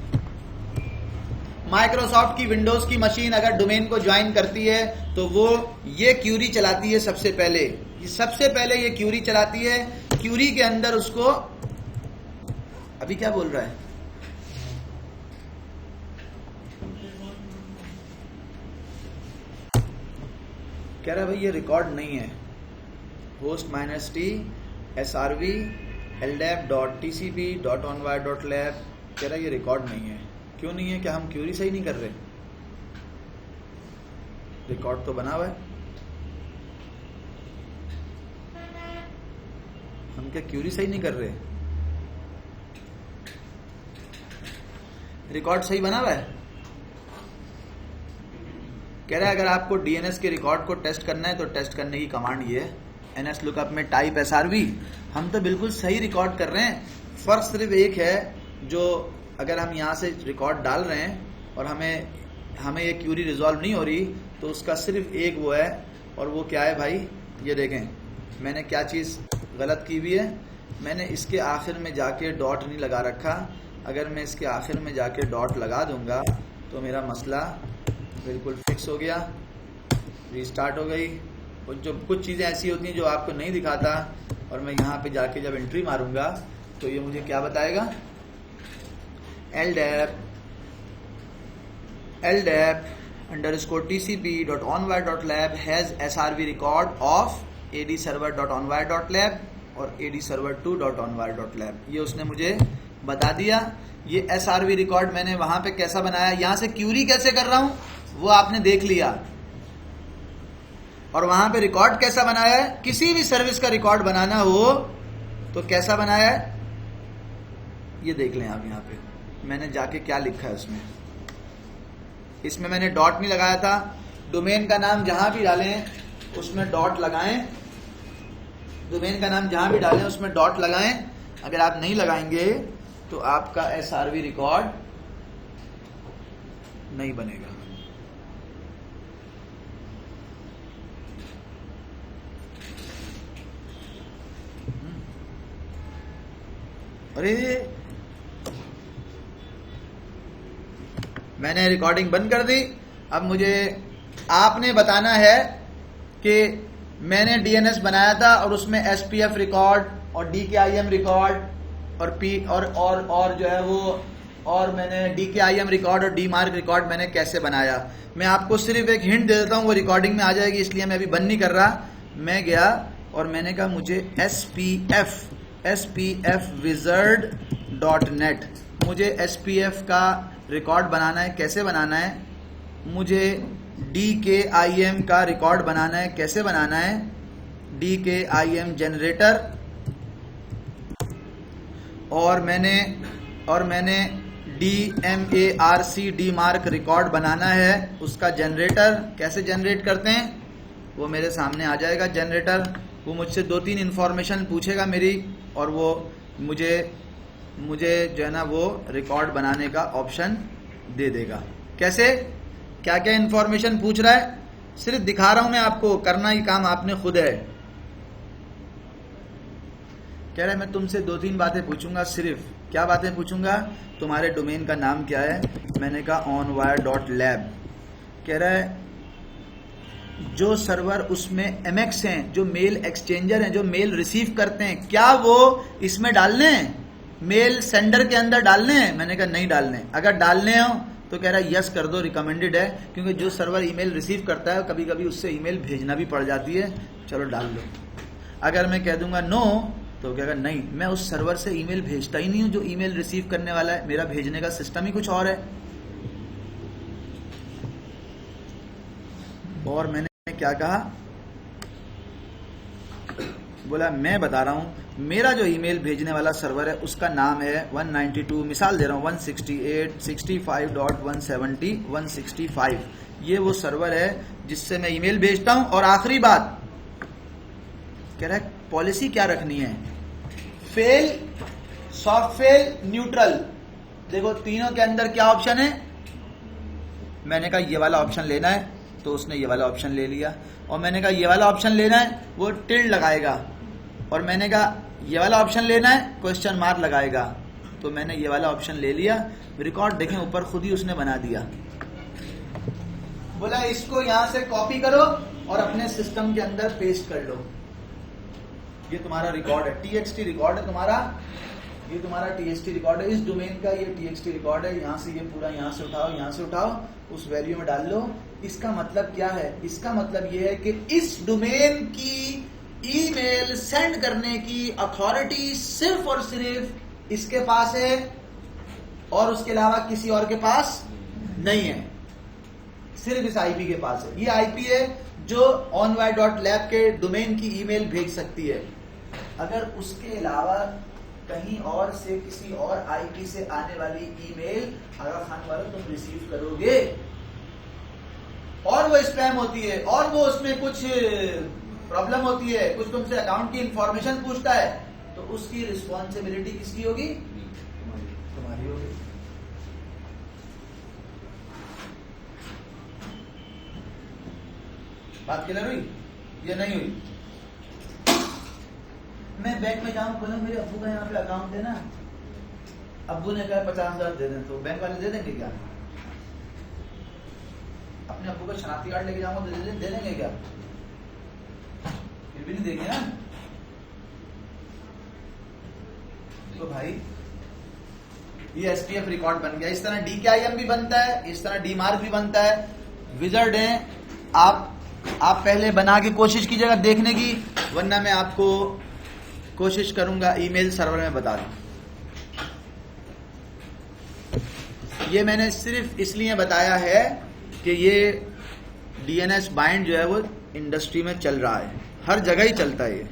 माइक्रोसॉफ्ट की विंडोज की मशीन अगर डोमेन को ज्वाइन करती है तो वो ये क्यूरी चलाती है सबसे पहले। सबसे पहले ये क्यूरी चलाती है, क्यूरी के अंदर उसको, अभी क्या बोल रहा है, कह रहा है भाई ये रिकॉर्ड नहीं है, होस्ट -t srv ldap.tcp.onwire.lab, कह रहा है ये रिकॉर्ड नहीं है। क्यों नहीं है? क्या हम क्यूरी सही नहीं कर रहे? रिकॉर्ड तो बना हुआ है, हम क्या क्यूरी सही नहीं कर रहे? रिकॉर्ड सही बना हुआ है। कह रहा है अगर आपको डीएनएस के रिकॉर्ड को टेस्ट करना है तो टेस्ट करने की कमांड ये है, nslookup में टाइप srv। हम तो बिल्कुल सही रिकॉर्ड कर रहे हैं, फर्क सिर्फ एक है, जो अगर हम यहाँ से रिकॉर्ड डाल रहे हैं और हमें ये क्यूरी रिजॉल्व नहीं हो रही, तो उसका सिर्फ एक वो है, और वो क्या है भाई, ये देखें मैंने क्या चीज़ गलत की हुई है, मैंने इसके आखिर में जाके डॉट नहीं लगा रखा। अगर मैं इसके आखिर में जाके डॉट लगा दूंगा तो मेरा मसला बिल्कुल फिक्स हो गया, रीस्टार्ट हो गई। और जो कुछ चीज़ें ऐसी होती हैं जो आपको नहीं दिखाता, और मैं यहाँ पे जाके जब एंट्री मारूंगा तो ये मुझे क्या बताएगा, ldap_tcp.onwire.lab has srv record of adserver.onwire.lab और adserver2.onwire.lab। ये उसने मुझे बता दिया। ये srv रिकॉर्ड मैंने वहां पे कैसा बनाया, यहां से क्यूरी कैसे कर रहा हूं वो आपने देख लिया, और वहां पे रिकॉर्ड कैसा बनाया है। किसी भी सर्विस का रिकॉर्ड बनाना हो तो कैसा बनाया है ये देख लें आप। यहाँ पे मैंने जाके क्या लिखा है उसमें, इसमें मैंने डॉट नहीं लगाया था। डोमेन का नाम जहां भी डालें उसमें डॉट लगाएं, डोमेन का नाम जहां भी डालें उसमें डॉट लगाएं। अगर आप नहीं लगाएंगे तो आपका srv रिकॉर्ड नहीं बनेगा। अरे मैंने रिकॉर्डिंग बंद कर दी। अब मुझे आपने बताना है कि मैंने डीएनएस बनाया था और उसमें एसपीएफ रिकॉर्ड और डीकेआईएम रिकॉर्ड और जो है वो, और मैंने डीकेआईएम रिकॉर्ड और डीमार्क रिकॉर्ड मैंने कैसे बनाया। मैं आपको सिर्फ एक हिंट दे देता हूं, वो रिकॉर्डिंग में आ जाएगी, इसलिए मैं अभी बंद नहीं कर रहा। मैं गया और मैंने कहा मुझे spfwizard.net, मुझे एसपीएफ का रिकॉर्ड बनाना है। कैसे बनाना है? मुझे डीकेआईएम का रिकॉर्ड बनाना है। कैसे बनाना है? डीकेआईएम जनरेटर, और मैंने DMARC डीमार्क रिकॉर्ड बनाना है। उसका जनरेटर कैसे जनरेट करते हैं वो मेरे सामने आ जाएगा। जनरेटर वो मुझसे 2-3 इंफॉर्मेशन पूछेगा मेरी, और वो मुझे जो है ना वो रिकॉर्ड बनाने का ऑप्शन दे देगा। कैसे, क्या क्या इंफॉर्मेशन पूछ रहा है सिर्फ दिखा रहा हूं मैं आपको, करना ही काम आपने खुद है। कह रहा है मैं तुमसे 2-3 बातें पूछूंगा। सिर्फ क्या बातें पूछूंगा? तुम्हारे डोमेन का नाम क्या है? मैंने कहा onwire.lab। कह रहा है जो सर्वर उसमें MX हैं, जो मेल एक्सचेंजर हैं, जो मेल रिसीव करते हैं, क्या वो इसमें डालने हैं, मेल सेंडर के अंदर डालने हैं? मैंने कहा नहीं डालने। अगर डालने हो तो कह रहा है यस कर दो, रिकमेंडेड है, क्योंकि जो सर्वर ईमेल रिसीव करता है कभी कभी उससे ईमेल भेजना भी पड़ जाती है, चलो डाल लो। अगर मैं कह दूंगा नो तो कहेगा नहीं, मैं उस सर्वर से ईमेल भेजता ही नहीं हूं जो ईमेल रिसीव करने वाला है, मेरा भेजने का सिस्टम ही कुछ और है। और मैंने क्या कहा, बोला मैं बता रहा हूं, मेरा जो ईमेल भेजने वाला सर्वर है उसका नाम है 192, मिसाल दे रहा हूं 168.65.170.165। ये वो सर्वर है जिससे मैं ईमेल भेजता हूं। और आखिरी बात कह रहा है पॉलिसी क्या रखनी है, फेल, सॉफ्ट फेल, न्यूट्रल। देखो तीनों के अंदर क्या ऑप्शन है। मैंने कहा ये वाला ऑप्शन लेना है, तो उसने ये वाला ऑप्शन ले लिया। और मैंने कहा ये वाला ऑप्शन लेना है, वो टिल्ड लगाएगा। और मैंने कहा ये वाला ऑप्शन लेना है, क्वेश्चन मार्क लगाएगा। तो मैंने ये वाला ऑप्शन ले लिया। रिकॉर्ड देखें ऊपर खुद ही उसने बना दिया। बोला इसको यहां से कॉपी करो और अपने सिस्टम के अंदर पेस्ट कर लो। ये तुम्हारा रिकॉर्ड है, TXT रिकॉर्ड है तुम्हारा, ये तुम्हारा TXT रिकॉर्ड है, इस डोमेन का ये TXT रिकॉर्ड है। यहाँ से ये पूरा यहाँ से उठाओ, यहाँ से उठाओ, उस वैल्यू में डाल लो। इसका मतलब क्या है? इसका मतलब ये है कि इस डोमेन की ईमेल सेंड करने की अथॉरिटी सिर्फ और सिर्फ इसके पास है और उसके अलावा किसी और के पास नहीं है, सिर्फ इस आईपी के पास है। ये आईपी है जो onwire.lab के डोमेन की ईमेल भेज सकती है। अगर उसके अलावा कहीं और से किसी और आईपी से आने वाली ईमेल आगा खान वालों तुम रिसीव करोगे और वो स्पैम होती है और वो उसमें कुछ प्रॉब्लम होती है, कुछ तुमसे अकाउंट की इंफॉर्मेशन पूछता है, तो उसकी रिस्पॉन्सिबिलिटी किसकी होगी? तुम्हारी होगी। बात क्लियर हुई या नहीं हुई? मैं बैंक में जाऊं, बोलूं मेरे अब्बू का यहाँ पे अकाउंट है ना, अब्बू ने कहा 50,000 दे दें, तो बैंक वाले दे देंगे क्या? अपने अब्बू का शनाख्ती कार्ड लेके जाऊंगा तो दे देंगे क्या? फिर भी नहीं देंगे ना। तो भाई ये SPF रिकॉर्ड बन गया। इस तरह DKIM भी बनता है, इस तरह DMARC भी बनता है। विजर्ड है, आप पहले बना के कोशिश कीजिएगा देखने की, वरना मैं आपको कोशिश करूंगा ईमेल सर्वर में बता दूं। ये मैंने सिर्फ इसलिए बताया है कि ये DNS बाइंड जो है वो इंडस्ट्री में चल रहा है, हर जगह ही चलता है ये।